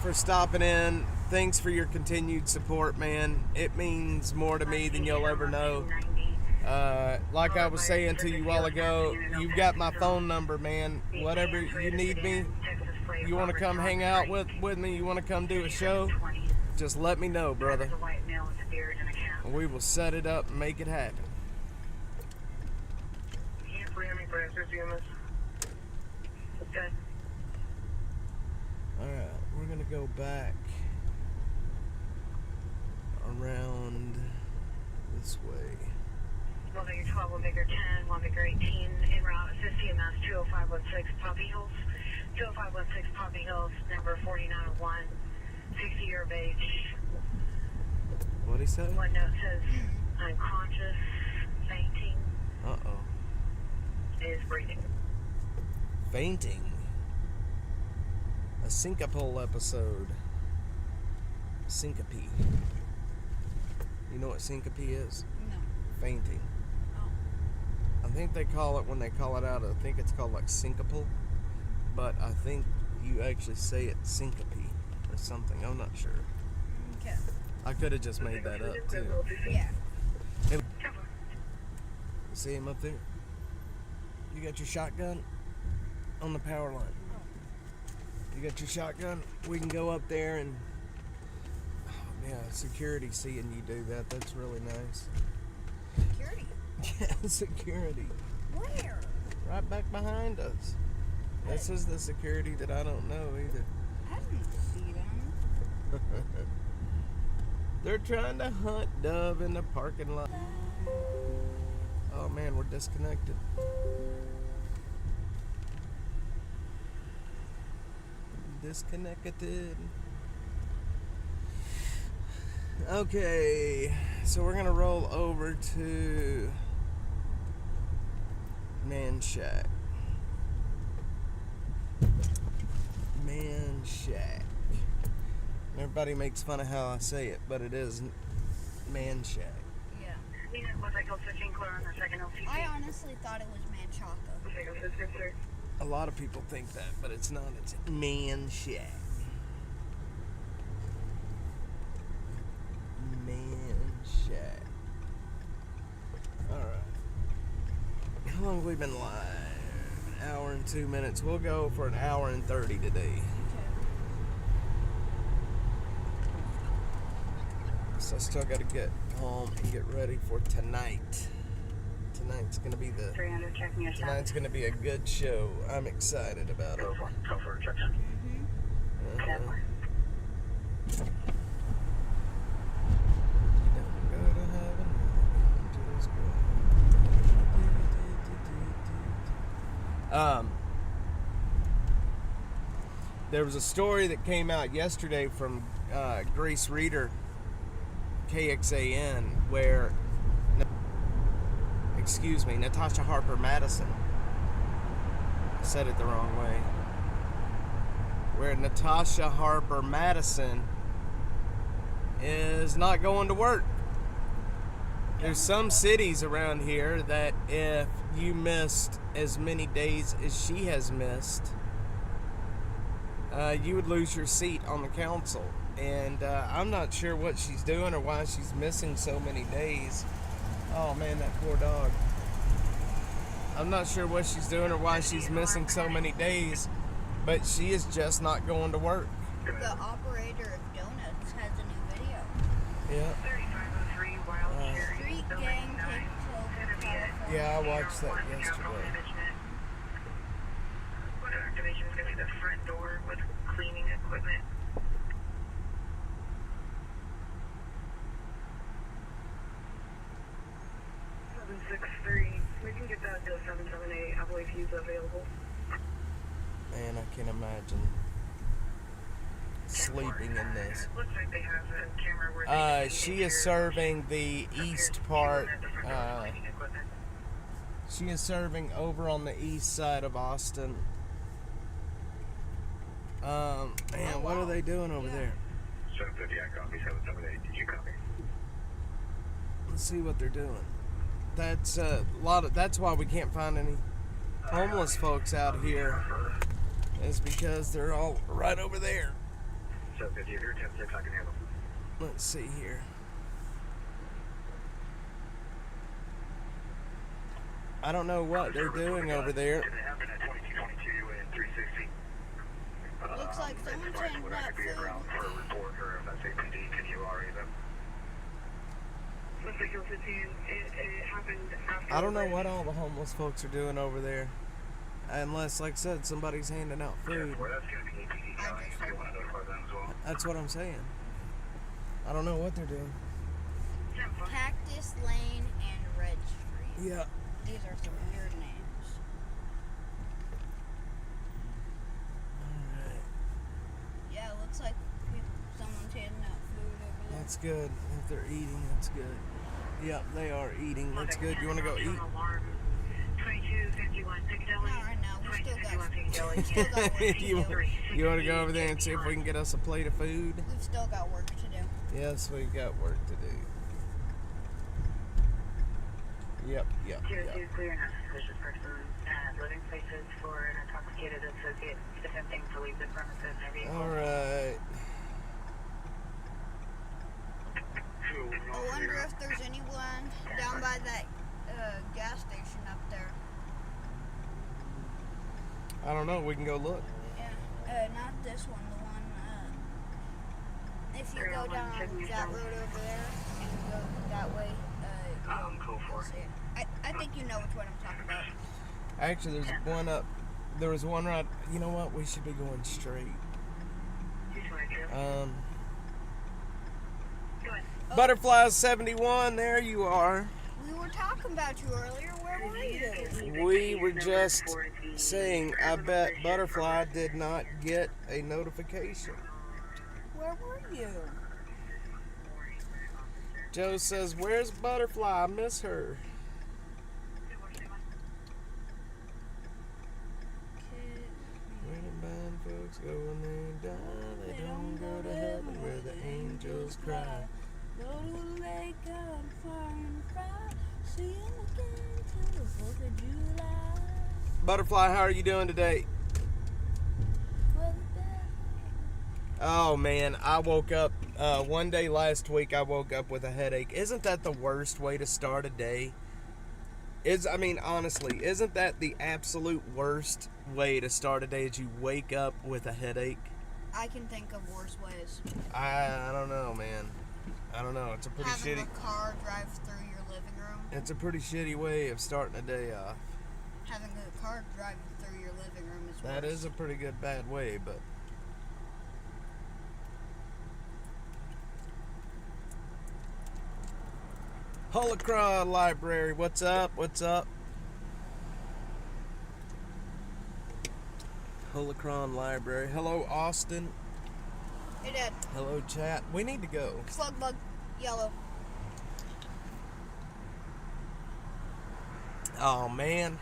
for stopping in. Thanks for your continued support, man. It means more to me than you'll ever know. Like I was saying to you a while ago, you've got my phone number, man. Whatever you need me, you want to come hang out with me, you want to come do a show, just let me know, brother. And we will set it up and make it happen. Good. Alright, we're going to go back around this way. 1 Bigger 12, 1 Bigger 10, 1 Bigger 18, en route 50 MS 20516 Poppy Hills. 20516 Poppy Hills, number 4901, 60 year of age. What'd he say? One note says unconscious, fainting, Uh-oh. is breathing. Fainting. A syncopal episode. Syncope. You know what syncope is? No. Fainting. Oh. I think they call it, when they call it out, I think it's called like syncopal. But I think you actually say it syncope or something. I'm not sure. Okay. I could have just made that up too. Yeah. Hey, see him up there? You got your shotgun on the power line. You got your shotgun? We can go up there and... Oh, yeah, security seeing you do that. That's really nice. Security. Yeah, security. Where? Right back behind us. This is the security that I don't know either. I didn't see them. They're trying to hunt dove in the parking lot. Oh man, we're disconnected. Disconnected. Okay, so we're gonna roll over to Man Shack. Man Shack. Everybody makes fun of how I say it, but it is Man Shack. Yeah. Was I go switching clear on the second LCC? I honestly thought it was Manchaca. A lot of people think that, but it's not. It's Man Shack. we've been live? An hour and 2 minutes. We'll go for an hour and 30 today. So I still got to get home and get ready for tonight. Tonight's gonna be 300 checking your tonight's gonna be a good show. I'm excited about it. Go for it, check. There was a story that came out yesterday from Grace Reader, KXAN, where Natasha Harper Madison, I said it the wrong way, where Natasha Harper Madison is not going to work. There's some cities around here that if you missed as many days as she has missed, you would lose your seat on the council. And I'm not sure what she's doing or why she's missing so many days. Oh man, that poor dog. I'm not sure what she's doing or why she's missing so many days, but she is just not going to work. The operator of donuts has a new video. Yeah. 3503 Wild Cherry. Street gang takes over California. Yeah, I watched that yesterday. What activation is going to be the front door with cleaning equipment? We can get that to 778. I believe he's available. Man, I can't imagine sleeping in this. Looks like they have a camera where they She is serving the east part. She is serving over on the east side of Austin. Man, what are they doing over there? 750, I copy. 778, did you copy? Let's see what they're doing. That's that's why we can't find any homeless folks out here, is because they're all right over there. 750, if you're 10-6, I can handle. Let's see here. I don't know what they're doing over there. It happened at 2222 and 360. Looks like someone's handing Would I out be food. around for a report, or if that's APD, can you RA them? Looks like you'll see it happened after. I don't know what all the homeless folks are doing over there, unless, like I said, somebody's handing out food. Well, that's going to be APD County, if you want to notify them as well. That's what I'm saying. I don't know what they're doing. Cactus Lane and Red Street. Yeah. These are some weird names. Alright. Yeah, it looks like someone's handing out food over there. That's good. If they're eating, that's good. Yep, they are eating. That's good. You want to go eat? 2251 Piccadilly. Not right now. We still got 2251 Piccadilly. still got work to you do. you want to go over there and see if we can get us a plate of food? We've still got work to do. Yes, we've got work to do. Yep. Tier 2 clear enough suspicious person. Living spaces for an intoxicated associate attempting to leave the premises in their vehicle. Alright. I wonder if there's anyone down by that gas station up there. I don't know. We can go look. Yeah, not this one. The one. If you go down that road over there and go that way, you'll see it. I think you know which one I'm talking about. Actually, there's one up. There was one right. You know what? We should be going straight. Butterfly 71. There you are. We were talking about you earlier. Where were you? We were just saying, I bet Butterfly did not get a notification. Where were you? Joe says, where's Butterfly? I miss her. Where the blind folks go when they die, they don't go to heaven where the angels cry. Go to the lake on fire and fry. See you again till the 4th of July. Butterfly, how are you doing today? Oh man, I woke up one day last week. I woke up with a headache. Isn't that the worst way to start a day? Honestly, isn't that the absolute worst way to start a day? Is you wake up with a headache? I can think of worse ways. I don't know, man. I don't know. It's a pretty Having shitty. a car drive through your living room. It's a pretty shitty way of starting a day off. Having a car drive through your living room is worse. That is a pretty good bad way, but. Holocron Library, what's up? What's up? Holocron Library. Hello, Austin. Hey, Dad. Hello, chat. We need to go. Slug bug, yellow. Oh, man.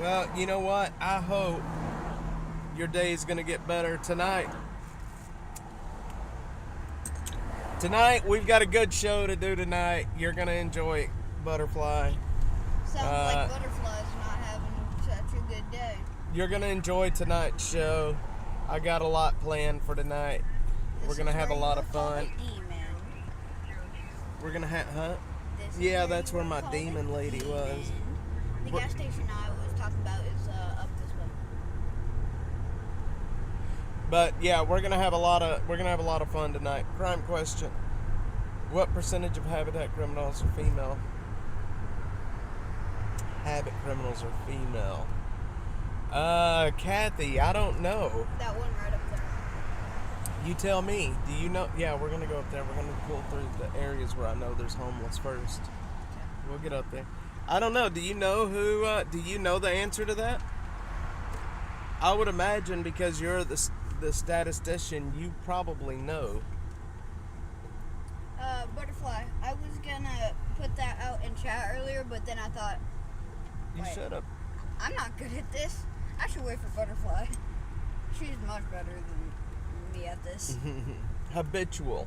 Well, you know what? I hope your day is going to get better tonight. Tonight, we've got a good show to do tonight. You're going to enjoy it, Butterfly. Sounds like Butterfly's not having such a good day. You're going to enjoy tonight's show. I got a lot planned for tonight. We're going to have a lot of fun. We're going to have, huh? Yeah, that's where my demon lady was. The gas station I was talking about is up this way. But yeah, we're gonna have a lot of fun tonight. Crime question: what percentage of habitat criminals are female? Habit criminals are female. Kathy, I don't know. That one right up there. You tell me. Do you know? Yeah, we're gonna go up there. We're gonna pull through the areas where I know there's homeless first. We'll get up there. I don't know. Do you know who? Do you know the answer to that? I would imagine because you're the statistician, you probably know. Butterfly. I was gonna put that out in chat earlier, but then I thought, You shut up. I'm not good at this. I should wait for Butterfly. She's much better than me at this. Habitual.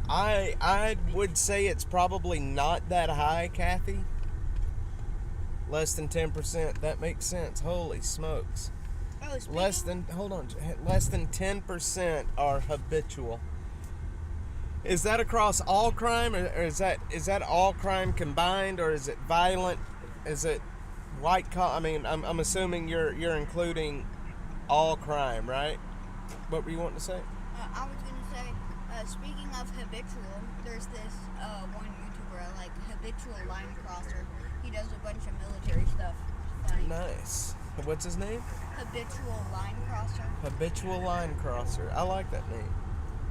I would say it's probably not that high, Kathy. Less than 10%. That makes sense. Holy smokes. Oh, Less than 10% are habitual. Is that across all crime, or is that all crime combined, or is it violent? Is it white collar? I mean, I'm assuming you're including all crime, right? What were you wanting to say? I was gonna say, speaking of habitual, there's this one YouTuber I like, Habitual Line Crosser. He does a bunch of military stuff. Funny. Nice. What's his name? Habitual Line Crosser. Habitual Line Crosser. I like that name.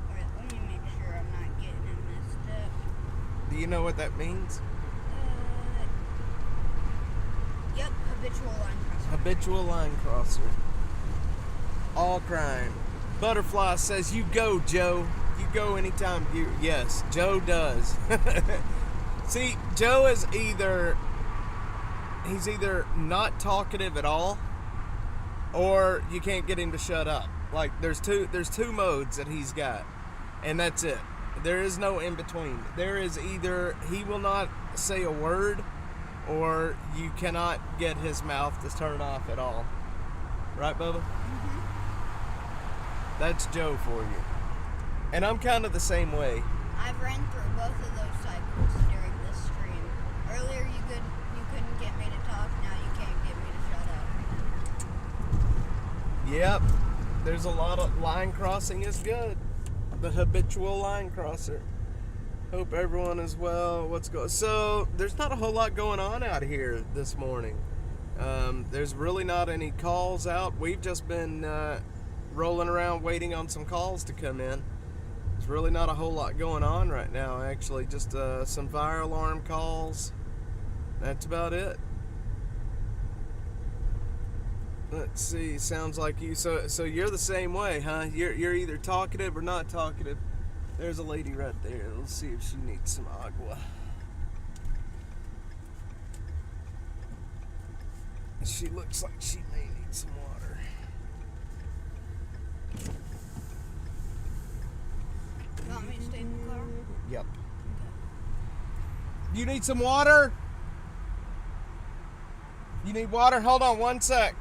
Alright, let me make sure I'm not getting it messed up. Do you know what that means? Yep, Habitual Line Crosser. Habitual Line Crosser. All crime. Butterfly says, you go, Joe. You go anytime. Yes, Joe does. See, Joe is he's either not talkative at all, or you can't get him to shut up. Like, there's two modes that he's got, and that's it. There is no in between. There is either he will not say a word, or you cannot get his mouth to turn off at all. Right, Bubba? Mm-hmm. That's Joe for you. And I'm kind of the same way. I've ran through both of those cycles during this stream. Earlier you couldn't get me to talk, now you can't get me to shut up. Yep. There's a lot of line crossing is good. The habitual line crosser. Hope everyone is well. What's going? So there's not a whole lot going on out here this morning. There's really not any calls out. We've just been rolling around waiting on some calls to come in. There's really not a whole lot going on right now, actually. Just some fire alarm calls. That's about it. Let's see. Sounds like you. So you're the same way, huh? You're either talkative or not talkative. There's a lady right there. Let's see if she needs some agua. She looks like she may need some water. You want me to stay in the car? Yep. You need some water? You need water? Hold on one sec.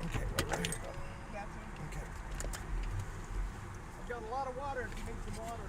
Okay, wait right here. Gotcha. Okay. I've got a lot of water if you need some water.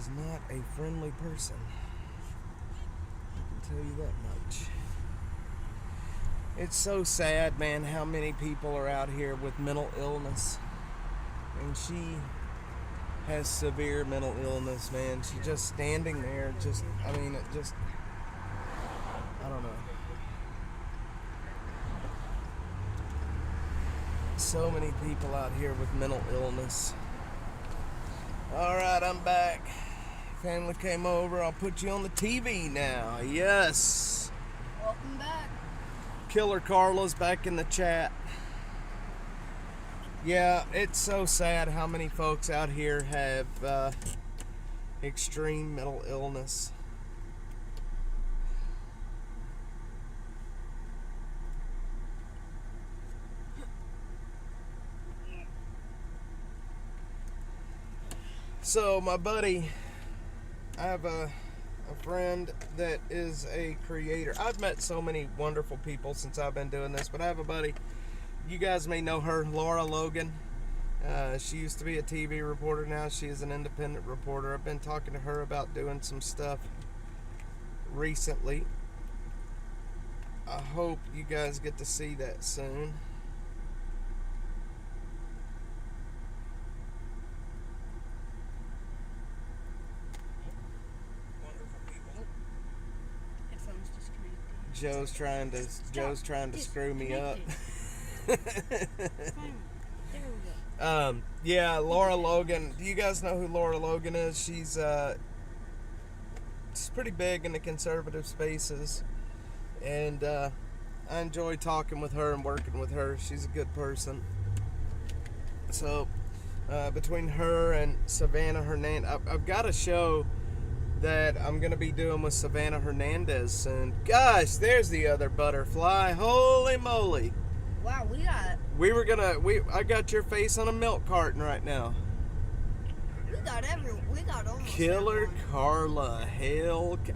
is not a friendly person. I'll tell you that much. It's so sad, man, how many people are out here with mental illness. And she has severe mental illness, man. She's just standing there, I don't know. So many people out here with mental illness. Alright, I'm back. Family came over. I'll put you on the TV now. Yes. Welcome back. Killer Carla's back in the chat. Yeah, it's so sad how many folks out here have extreme mental illness. So my buddy, I have a friend that is a creator. I've met so many wonderful people since I've been doing this, but I have a buddy, you guys may know her, Laura Logan. She used to be a TV reporter, now she is an independent reporter. I've been talking to her about doing some stuff recently. I hope you guys get to see that soon. Joe's trying to screw me up. Yeah, Laura Logan. Do you guys know who Laura Logan is? She's pretty big in the conservative spaces, and I enjoy talking with her and working with her. She's a good person. So between her and Savannah Hernandez, I've got a show that I'm going to be doing with Savannah Hernandez soon. Gosh, there's the other butterfly. Holy moly. Wow, I got your face on a milk carton right now. We got almost Killer everyone. Carla.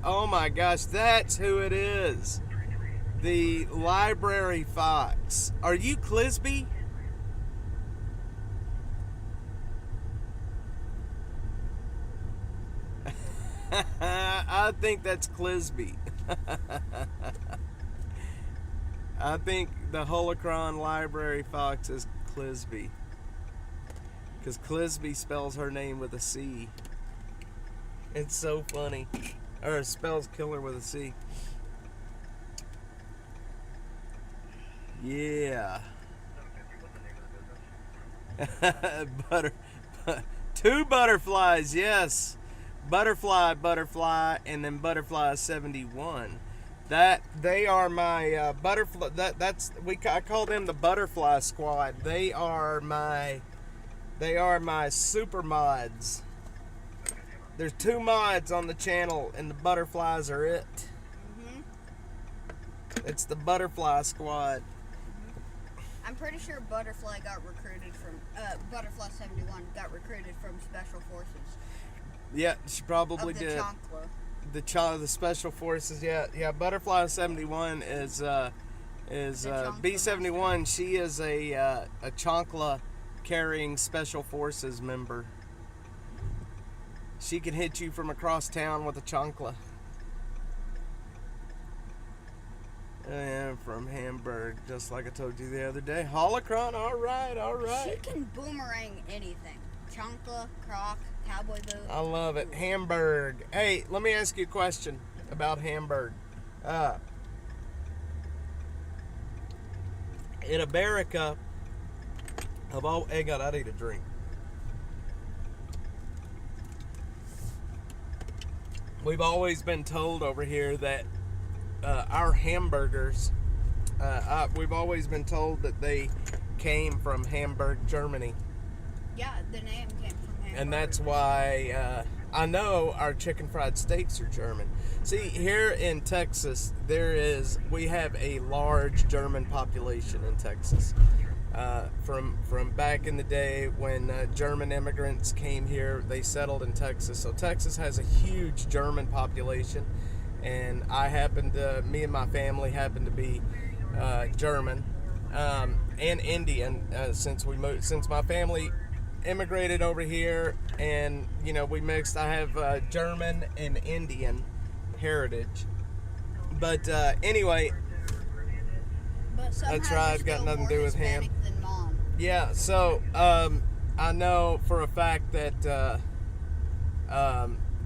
Oh my gosh, that's who it is. The library fox. Are you Clisby? I think that's Clisby. I think the Holocron Library Fox is Clisby. Because Clisby spells her name with a C. It's so funny. Or it spells killer with a C. Yeah. Two butterflies, yes. Butterfly, and then Butterfly 71. That they are my butterfly. I call them the Butterfly Squad. They are my super mods. There's 2 mods on the channel, and the butterflies are it. It's the Butterfly Squad. I'm pretty sure Butterfly got recruited from Butterfly 71 got recruited from Special Forces. Yeah, she probably did. The Special Forces, yeah. Butterfly 71 is B71. She is a Chancla carrying Special Forces member. She can hit you from across town with a chancla. I am from Hamburg, just like I told you the other day. Holocron, all right. She can boomerang anything. Chancla, croc, cowboy boot. I love it. Hamburg. Hey, let me ask you a question about Hamburg. In America, hang on, I need a drink. We've always been told over here that our hamburgers, we've always been told that they came from Hamburg, Germany. Yeah, the name came from Hamburg. And that's why I know our chicken fried steaks are German. See, here in Texas, we have a large German population in Texas. From back in the day when German immigrants came here, they settled in Texas. So Texas has a huge German population, and me and my family happen to be German and Indian since we moved. Since my family immigrated over here, and you know, we mixed. I have German and Indian heritage, but anyway, But somehow that's right. you're It's got still nothing to more do with him. Hispanic than Mom. Yeah. So I know for a fact that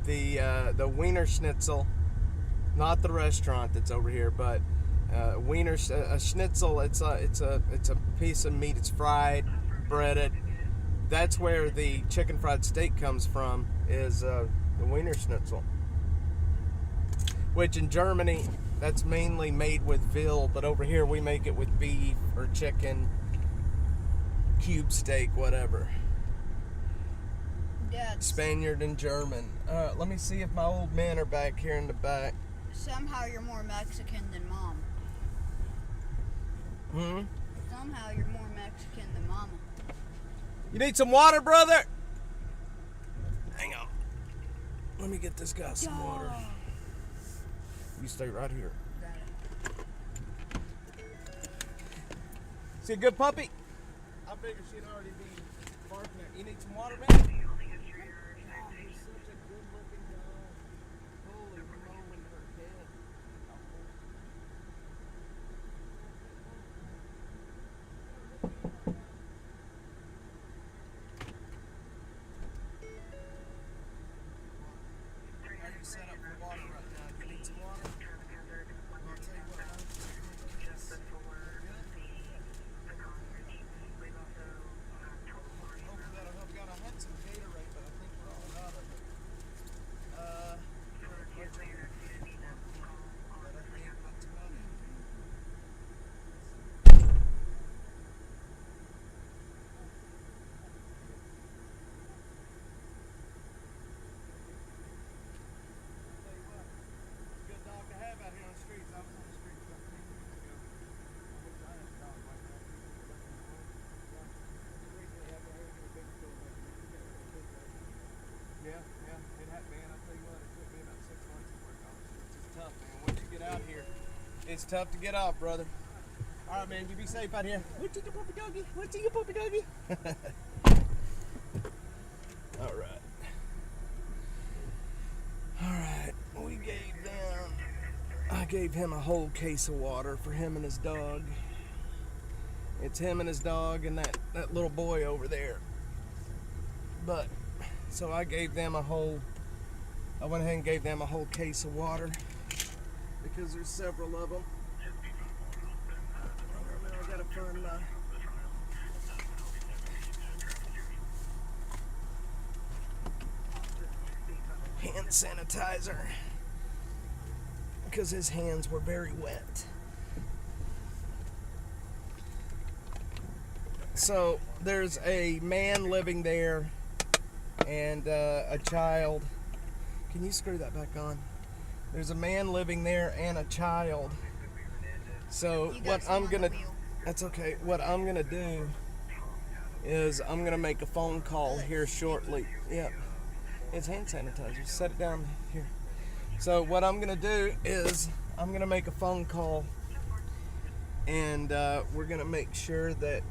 the Wiener Schnitzel, not the restaurant that's over here, but a schnitzel. It's a piece of meat. It's fried, breaded. That's where the chicken fried steak comes from. Is the Wiener Schnitzel, which in Germany that's mainly made with veal, but over here we make it with beef or chicken, cube steak, whatever. Yeah, Spaniard and German. Let me see if my old men are back here in the back. somehow you're more Mexican than Mom. Somehow you're more Mexican than Mama. You need some water, brother? Hang on. Let me get this guy some water. You stay right here. Got it. See a good puppy? I figured she'd already be barking at you. Need some water, man? He's such a good looking dog. Holy moly, her head. Are you set up for water right now? You need some water? I'll tell you what. Hopefully that'll help you out. I had some Gatorade, but I think we're all out of it. But I think that's about it. Tell you what, it's a good dog to have out here on the streets. I was on the streets about 10 years ago. I wish I had a dog like that. Yeah, it had, man, I tell you what, it took me about 6 months to work on the streets. It's tough, man. Once you get out here, it's tough to get off, brother. All right, man, you be safe out here. What's your puppy doggy? What's your puppy doggy? All right. All right, I gave him a whole case of water for him and his dog. It's him and his dog and that little boy over there. But, so I went ahead and gave them a whole case of water because there's several of them. I gotta find my hand sanitizer because his hands were very wet. So there's a man living there and a child. Can you screw that back on? There's a man living there and a child. So what I'm gonna, that's okay. What I'm gonna do is I'm gonna make a phone call here shortly. Yep, it's hand sanitizer. Set it down here. So what I'm gonna do is I'm gonna make a phone call, and we're gonna make sure that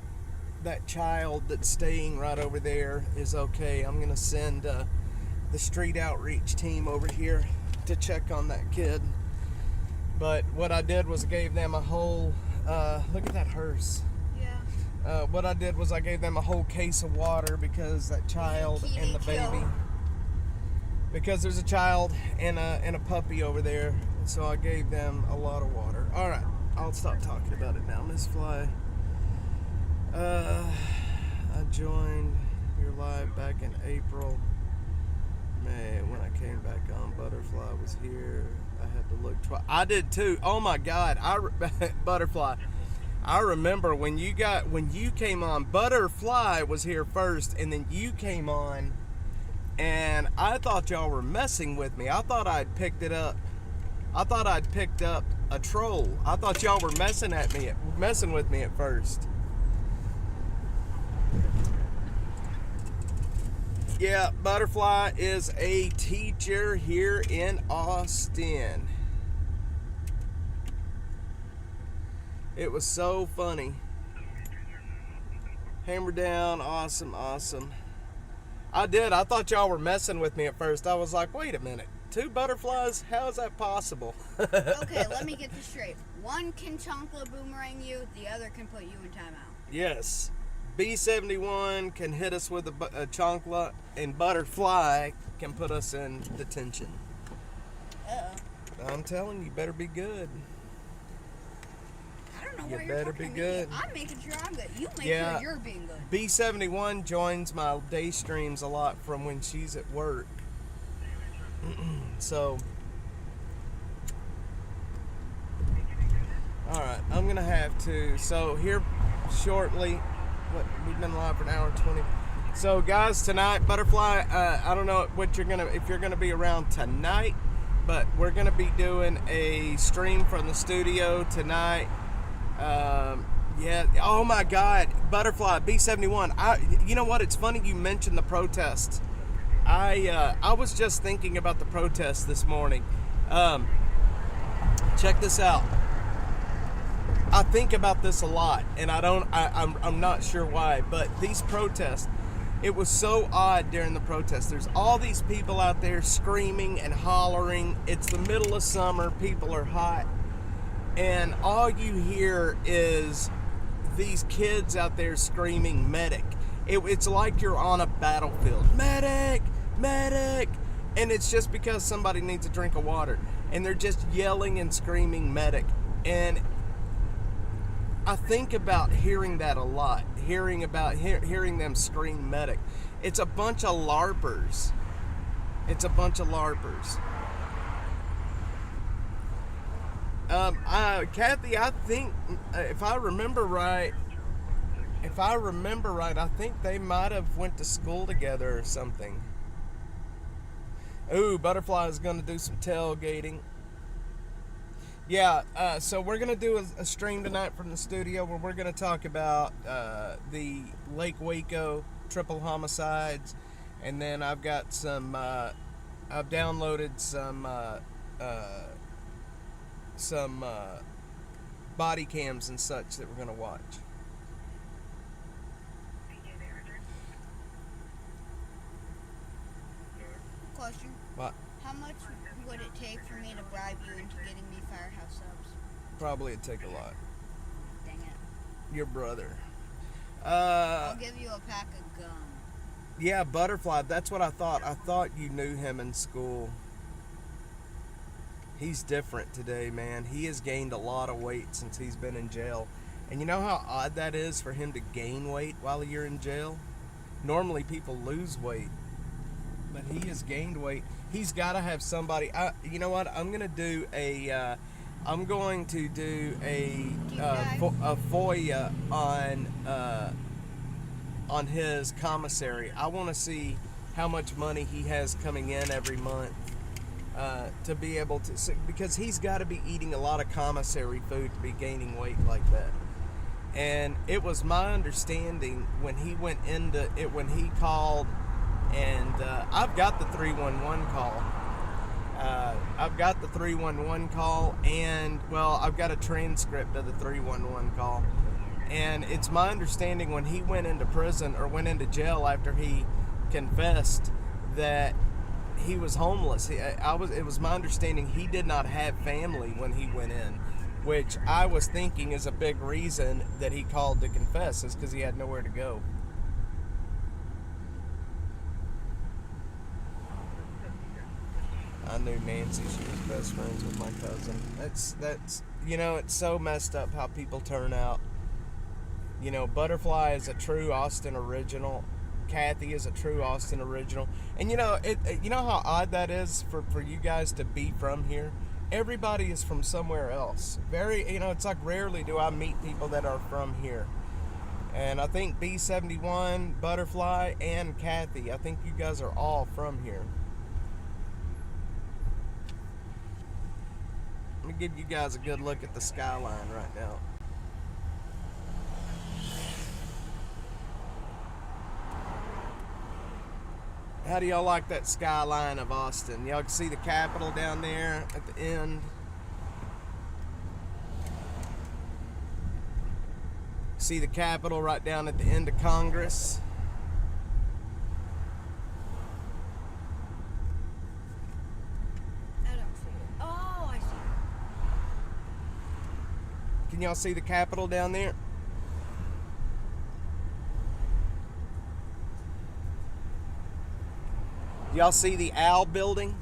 that child that's staying right over there is okay. I'm gonna send the street outreach team over here to check on that kid. But what I did was I gave them a whole look at that hearse. Yeah. What I did was I gave them a whole case of water because that child and the baby, because there's a child and a puppy over there, so I gave them a lot of water. All right, I'll stop talking about it now. Miss Fly, I joined your live back in April. Man, when I came back on, Butterfly was here. I had to look twice. I did too. Oh my God, Butterfly. I remember when you came on. Butterfly was here first, and then you came on, and I thought y'all were messing with me. I thought I'd picked it up. I thought I'd picked up a troll. I thought y'all were messing with me at first. Yeah, Butterfly is a teacher here in Austin. It was so funny. Hammer down, awesome. I did. I thought y'all were messing with me at first. I was like, wait a minute. 2 butterflies? How is that possible? Okay, let me get this straight. One can chancla boomerang you, the other can put you in timeout. Yes. B71 can hit us with a chancla, and butterfly can put us in detention. Uh-oh. I'm telling you, better be good. I don't know You why you're better talking be to me. good. I'm making sure I'm good. You make Yeah. sure you're being good. B71 joins my day streams a lot from when she's at work. So, all right, I'm gonna have to. So here, shortly, we've been live for an hour and 20. So guys, tonight, Butterfly. I don't know if you're gonna be around tonight, but we're gonna be doing a stream from the studio tonight. Yeah. Oh my God, Butterfly B71. You know what? It's funny you mentioned the protests. I was just thinking about the protests this morning. Check this out. I think about this a lot, and I'm not sure why, but these protests, it was so odd during the protests. There's all these people out there screaming and hollering. It's the middle of summer. People are hot, and all you hear is these kids out there screaming medic. It's like you're on a battlefield. Medic! Medic! And it's just because somebody needs a drink of water. And they're just yelling and screaming medic. And I think about hearing that a lot. Hearing them scream medic. It's a bunch of LARPers. It's a bunch of LARPers. Kathy, I think if I remember right, I think they might have went to school together or something. Ooh, Butterfly is going to do some tailgating. Yeah, so we're going to do a stream tonight from the studio where we're going to talk about the Lake Waco triple homicides, and then I've got some, I've downloaded some body cams and such that we're going to watch. Question. What? How much would it take for me to bribe you into getting me Firehouse subs? Probably it'd take a lot. Dang it. Your brother. I'll give you a pack of gum. Yeah, Butterfly, that's what I thought. I thought you knew him in school. He's different today, man. He has gained a lot of weight since he's been in jail. And you know how odd that is for him to gain weight while you're in jail? Normally people lose weight, but he has gained weight. He's got to have somebody. You know what? I'm going to do a FOIA on his commissary. I want to see how much money he has coming in every month. To be able to, because he's got to be eating a lot of commissary food to be gaining weight like that. And it was my understanding when he went into it, when he called, and I've got the 311 call. I've got the 311 call, and well, I've got a transcript of the 311 call. And it's my understanding when he went into prison or went into jail after he confessed that he was homeless. It was my understanding he did not have family when he went in, which I was thinking is a big reason that he called to confess, is because he had nowhere to go. I knew Nancy. She was best friends with my cousin. That's it's so messed up how people turn out. Butterfly is a true Austin original. Kathy is a true Austin original. And you know how odd that is for you guys to be from here? Everybody is from somewhere else. It's like rarely do I meet people that are from here. And I think B71, Butterfly, and Kathy, I think you guys are all from here. Let me give you guys a good look at the skyline right now. How do y'all like that skyline of Austin? Y'all can see the Capitol down there at the end. See the Capitol right down at the end of Congress. Can y'all see the Capitol down there? Y'all see the Owl Building?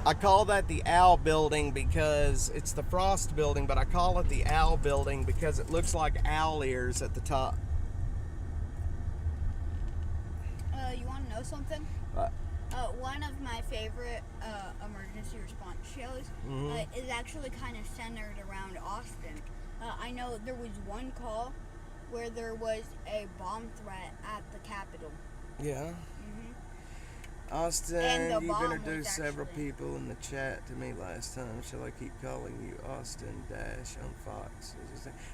I call that the Owl Building because it's the Frost Building, but I call it the Owl Building because it looks like owl ears at the top. You want to know something? What? One of my favorite emergency response shows is actually kind of centered around Austin. I know there was one call where there was a bomb threat at the Capitol. Yeah. And Austin, the you've bomb introduced was several actually- people in the chat to me last time. Shall I keep calling you Austin Dash on Fox?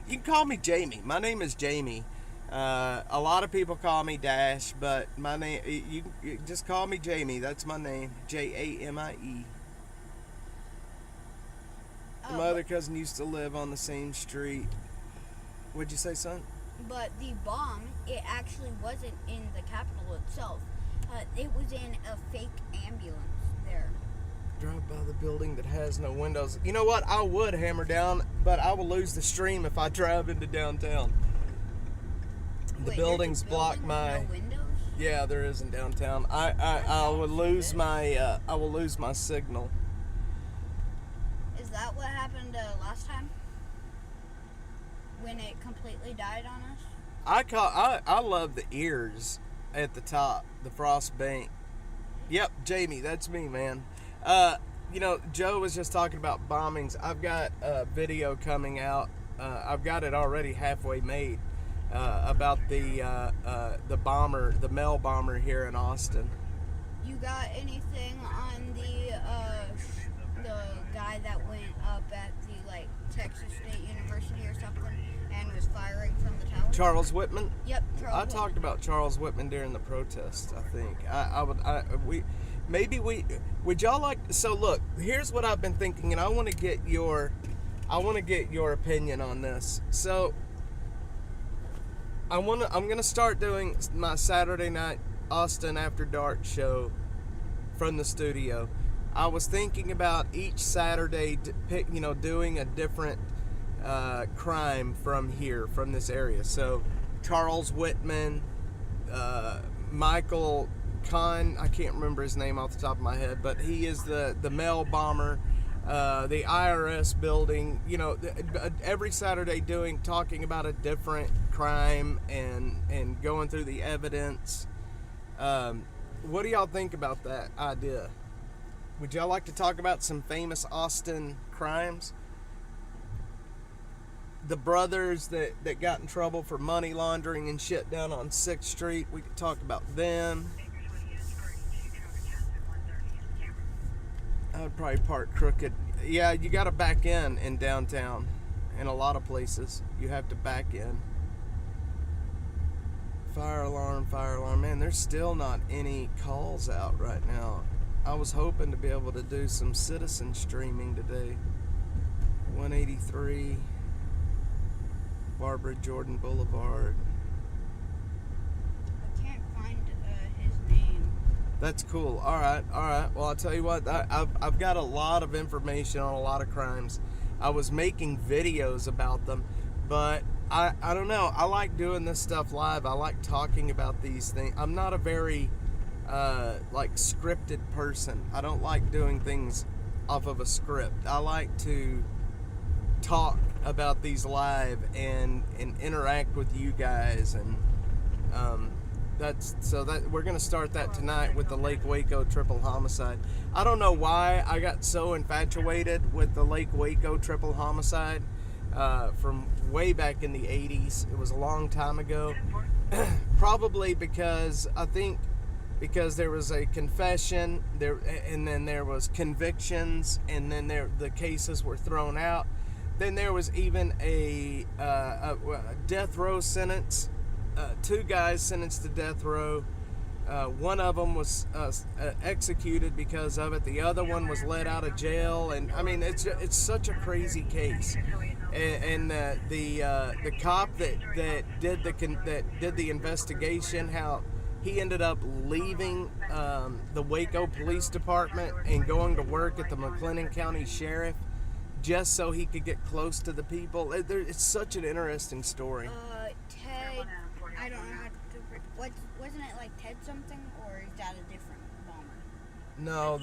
You can call me Jamie. My name is Jamie. A lot of people call me Dash, but my name, you just call me Jamie. That's my name, Jamie. My other cousin used to live on the same street. What'd you say, son? But the bomb, it actually wasn't in the Capitol itself. It was in a fake ambulance there. Drive by the building that has no windows. You know what? I would hammer down, but I will lose the stream if I drive into downtown. The Wait, buildings there's a block building my. with no windows? Yeah, there is in downtown. I will lose my signal. Is that what happened last time? When it completely died on us? I love the ears at the top, the Frost Bank. Yep, Jamie, that's me, man. You know, Joe was just talking about bombings. I've got a video coming out. I've got it already halfway made about the bomber, the Mel bomber here in Austin. You got anything on the guy that went up at the Texas State University or something and was firing from the tower? Charles Whitman? Yep, Charles I Whitman. talked about Charles Whitman during the protest, I think. Would y'all like, so look, here's what I've been thinking, and I want to get your opinion on this. So I'm going to start doing my Saturday night Austin After Dark show from the studio. I was thinking about each Saturday, doing a different crime from here, from this area. So Charles Whitman, Michael Kahn, I can't remember his name off the top of my head, but he is the Mel bomber, the IRS building, every Saturday talking about a different crime and going through the evidence. What do y'all think about that idea? Would y'all like to talk about some famous Austin crimes? The brothers that got in trouble for money laundering and shit down on 6th Street, we could talk about them. I would probably park crooked. Yeah, you got to back in downtown. In a lot of places, you have to back in. Fire alarm. Man, there's still not any calls out right now. I was hoping to be able to do some citizen streaming today. 183 Barbara Jordan Boulevard. I can't find his name. That's cool. All right. Well, I'll tell you what. I've got a lot of information on a lot of crimes. I was making videos about them, but I don't know. I like doing this stuff live. I like talking about these things. I'm not a very scripted person. I don't like doing things off of a script. I like to talk about these live and interact with you guys, and we're gonna start that tonight with the Lake Waco triple homicide. I don't know why I got so infatuated with the Lake Waco triple homicide from way back in the 80s. It was a long time ago. Probably because there was a confession there, and then there was convictions, and then the cases were thrown out. Then there was even a death row sentence. 2 guys sentenced to death row. One of them was executed because of it. The other one was let out of jail, and I mean it's such a crazy case. And the cop that did the investigation, how he ended up leaving the Waco Police Department and going to work at the McLennan County Sheriff just so he could get close to the people. It's such an interesting story. Ted, I don't know how to. Wasn't it like Ted something, or is that a different bomber? No,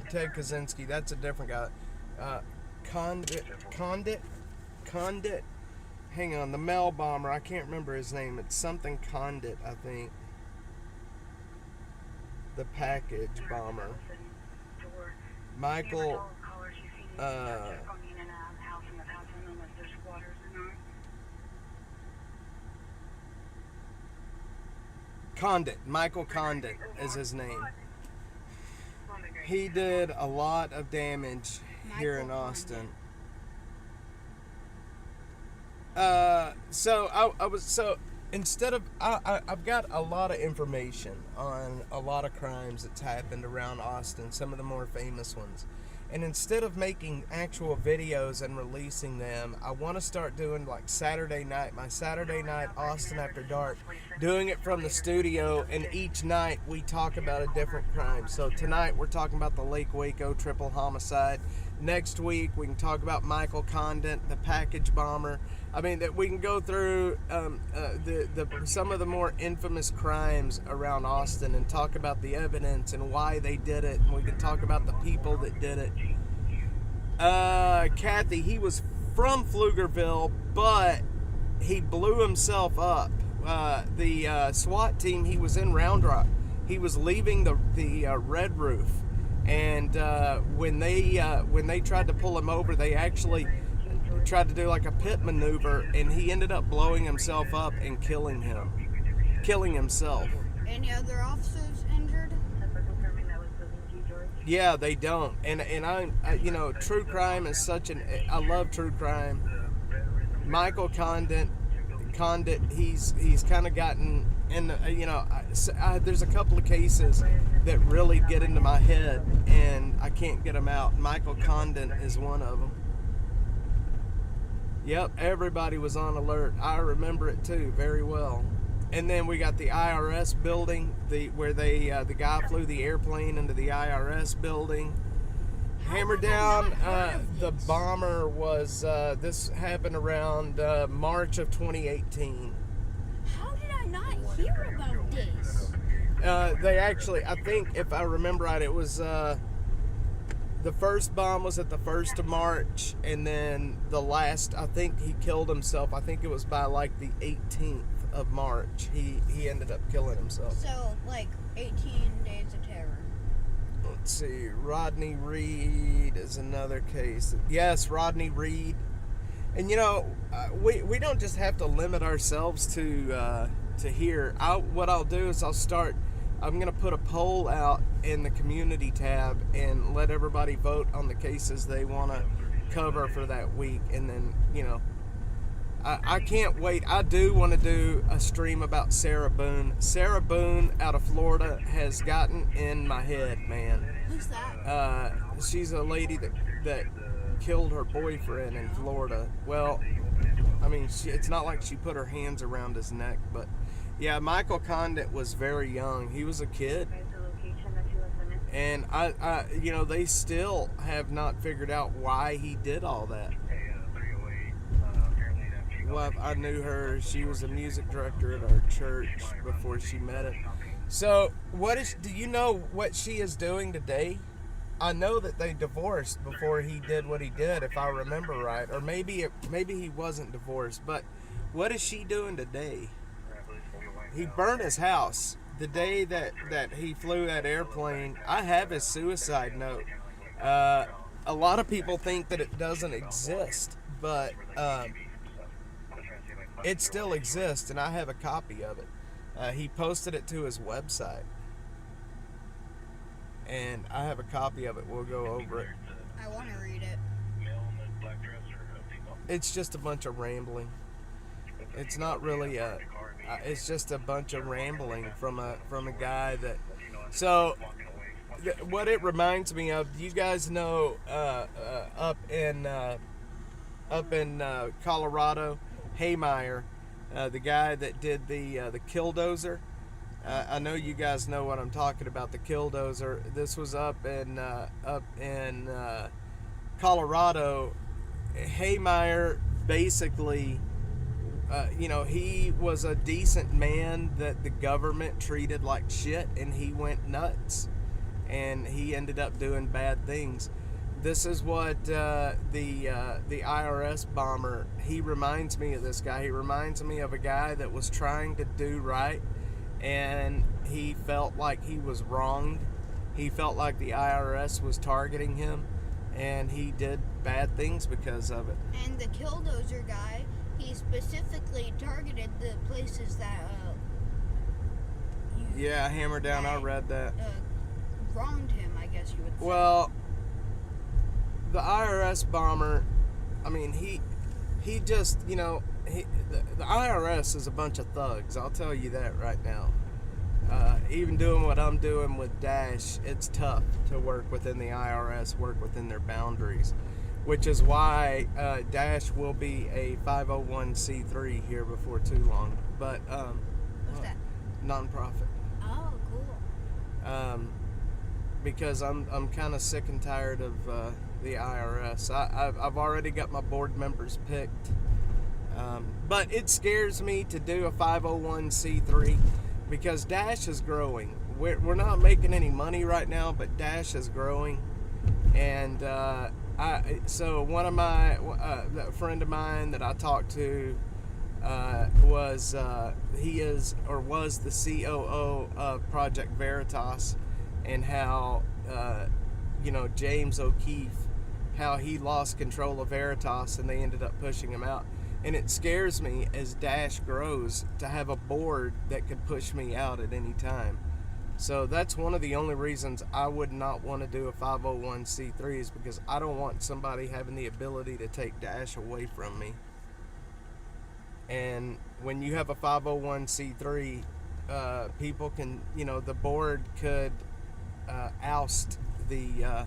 Ted Kaczynski. That's a different guy. Condit. Hang on, the Mel bomber. I can't remember his name. It's something Condit, I think. The package bomber. Michael. Condit. Michael Condit is his name. He did a lot of damage here in Austin. I've got a lot of information on a lot of crimes that's happened around Austin, some of the more famous ones. And instead of making actual videos and releasing them, I want to start doing like my Saturday night Austin After Dark, doing it from the studio, and each night we talk about a different crime. So tonight we're talking about the Lake Waco triple homicide. Next week we can talk about Michael Condit, the package bomber. I mean, that we can go through some of the more infamous crimes around Austin and talk about the evidence and why they did it. And we can talk about the people that did it. Kathy, he was from Pflugerville, but he blew himself up. The SWAT team, he was in Round Rock. He was leaving the Red Roof, and when they tried to pull him over, they actually tried to do like a pit maneuver, and he ended up blowing himself up and killing himself. Any other officers injured? Yeah, they don't. And I true crime is I love true crime. Michael Condit, he's kind of gotten in, there's a couple of cases that really get into my head and I can't get them out. Michael Condit is one of them. Yep, everybody was on alert. I remember it too very well. And then we got the IRS building, where the guy flew the airplane into the IRS building. Hammer down. The bomber was. This happened around March of 2018. How did I not hear about this? They actually, I think, if I remember right, it was. The first bomb was at the 1st of March, and then the last, I think he killed himself. I think it was by like the 18th of March. He ended up killing himself. So, like 18 days of terror. Let's see. Rodney Reed is another case. Yes, Rodney Reed. And we don't just have to limit ourselves to here. What I'll do is I'm going to put a poll out in the community tab and let everybody vote on the cases they want to cover for that week. And then, I can't wait. I do want to do a stream about Sarah Boone. Sarah Boone out of Florida has gotten in my head, man. Who's that? She's a lady that killed her boyfriend in Florida. Well, I mean, it's not like she put her hands around his neck, but yeah, Michael Condit was very young. He was a kid. And they still have not figured out why he did all that. Well, I knew her. She was a music director at our church before she met him. So, do you know what she is doing today? I know that they divorced before he did what he did, if I remember right. Or maybe he wasn't divorced. But what is she doing today? He burned his house the day that he flew that airplane. I have his suicide note. A lot of people think that it doesn't exist, but it still exists, and I have a copy of it. He posted it to his website, and I have a copy of it. We'll go over it. I want to read it. It's just a bunch of rambling. It's not really it's just a bunch of rambling from a guy that. So, what it reminds me of, you guys know, up in Colorado, Haymeyer, the guy that did the Killdozer. I know you guys know what I'm talking about, the Killdozer. This was up in Colorado. Haymeyer basically, he was a decent man that the government treated like shit, and he went nuts, and he ended up doing bad things. This is what the IRS bomber, he reminds me of this guy. He reminds me of a guy that was trying to do right, and he felt like he was wronged. He felt like the IRS was targeting him, and he did bad things because of it. And the Killdozer guy, he specifically targeted the places that Yeah, Hammer Down, I read that. Wronged him, I guess you would say. Well, the IRS bomber, I mean, he just, the IRS is a bunch of thugs. I'll tell you that right now. Even doing what I'm doing with Dash, it's tough to work within the IRS, work within their boundaries, which is why Dash will be a 501c3 here before too long. But What's that? Nonprofit. Oh, cool. Because I'm kind of sick and tired of the IRS. I've already got my board members picked, but it scares me to do a 501c3 because Dash is growing. We're not making any money right now, but Dash is growing, and so one of my a friend of mine that I talked to was the COO of Project Veritas, and how James O'Keefe, how he lost control of Veritas and they ended up pushing him out. And it scares me as Dash grows to have a board that could push me out at any time. So that's one of the only reasons I would not want to do a 501c3 is because I don't want somebody having the ability to take Dash away from me. And when you have a 501c3, people can, the board could oust the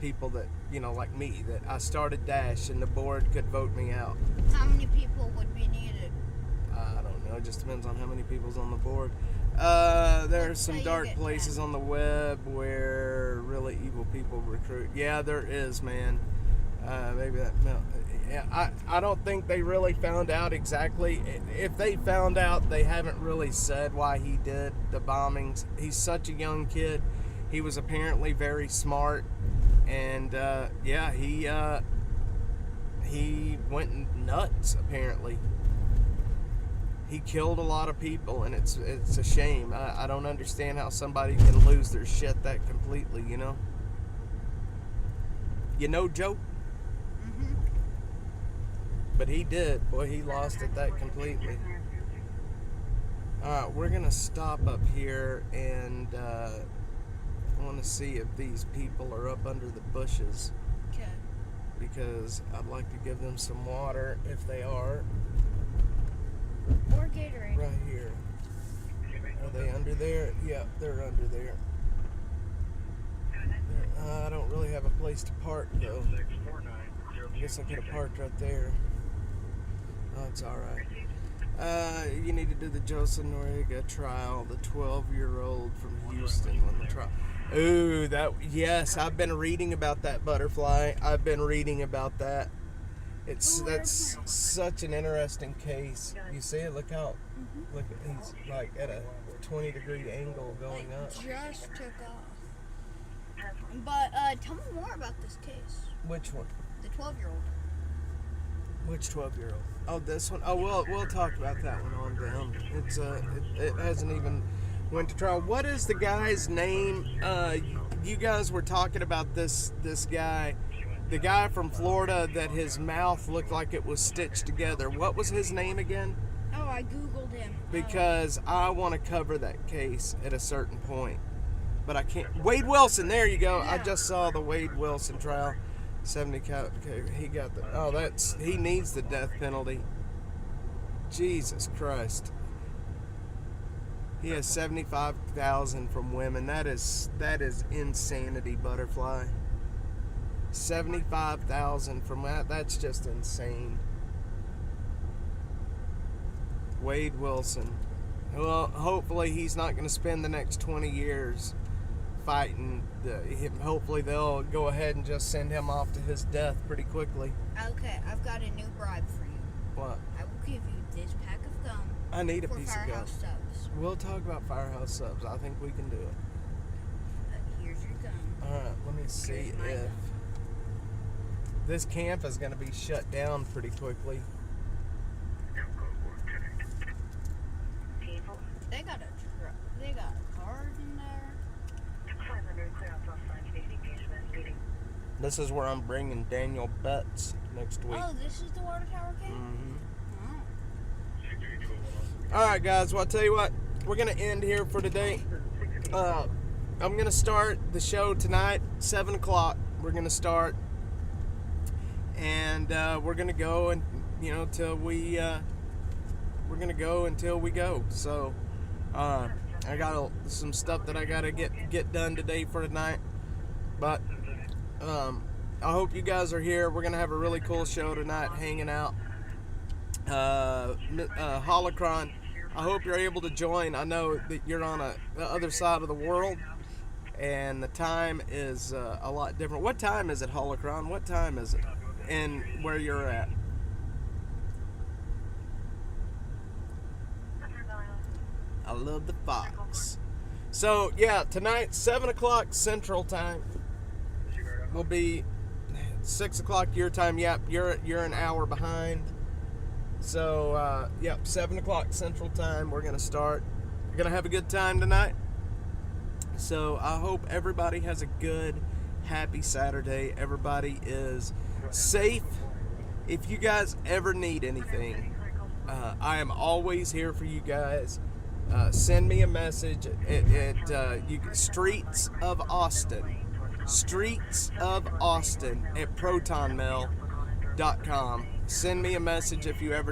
people that, like me, that I started Dash, and the board could vote me out. How many people would be needed? I don't know. It just depends on how many people's on the board. There's some dark places on the web where really evil people recruit. Yeah, there is, man. Maybe that. No, yeah, I don't think they really found out exactly. If they found out, they haven't really said why he did the bombings. He's such a young kid. He was apparently very smart, and he went nuts. Apparently, he killed a lot of people, and it's a shame. I don't understand how somebody can lose their shit that completely. Joe. Mm-hmm. But he did. Boy, he lost it that completely. Alright, we're gonna stop up here, and I want to see if these people are up under the bushes. Okay. Because I'd like to give them some water if they are. Or Gatorade. Right here. Are they under there? Yeah, they're under there. I don't really have a place to park, though. I guess I could have parked right there. Oh, it's alright. You need to do the Joseph Noriega trial, the 12-year-old from Houston on the trial. Ooh, yes, I've been reading about that, Butterfly. I've been reading about that. That's such an interesting case. You see it? Look out. Mm-hmm. Look, he's like at a 20-degree angle going up. Just took off. But tell me more about this case. Which one? The 12-year-old. Which 12-year-old? Oh, this one? Oh, we'll talk about that one on down. It's it hasn't even went to trial. What is the guy's name? You guys were talking about this guy, the guy from Florida that his mouth looked like it was stitched together. What was his name again? Oh, I Googled him. Because I want to cover that case at a certain point, but I can't. Wade Wilson, there you go. Yeah. I just saw the Wade Wilson trial. 70 count. Okay, he got the. Oh, he needs the death penalty. Jesus Christ. He has 75,000 from women. That is insanity, Butterfly. 75,000 from that. That's just insane. Wade Wilson. Well, hopefully he's not going to spend the next 20 years fighting. Hopefully they'll go ahead and just send him off to his death pretty quickly. Okay, I've got a new bribe for you. What? I will give you this pack of gum I need a for piece of gum. Firehouse subs. We'll talk about Firehouse subs. I think we can do it. Here's your gum. Alright, let me see Here's my if gum. this camp is going to be shut down pretty quickly. People. They got a truck. They got a card in there. 500, clear out plus sign, speed engagement, speeding. This is where I'm bringing Daniel Betts next week. Oh, this is the water tower camp? Mhm. Oh. Alright, guys, well, I'll tell you what. We're going to end here for today. I'm going to start the show tonight, 7 o'clock. We're going to start. And we're going to go and, till we... we're going to go until we go. So, I got some stuff that I got to get done today for tonight. But, I hope you guys are here. We're going to have a really cool show tonight, hanging out. Holocron, I hope you're able to join. I know that you're on the other side of the world, and the time is a lot different. What time is it, Holocron? What time is it? And where you're at? I love the fox. So yeah, tonight 7 o'clock Central Time will be 6 o'clock your time. Yep, you're an hour behind. So yep, 7 o'clock Central Time. We're gonna start. We're gonna have a good time tonight. So I hope everybody has a good, happy Saturday. Everybody is safe. If you guys ever need anything, I am always here for you guys. Send me a message at Streets of Austin at protonmail.com. Send me a message if you ever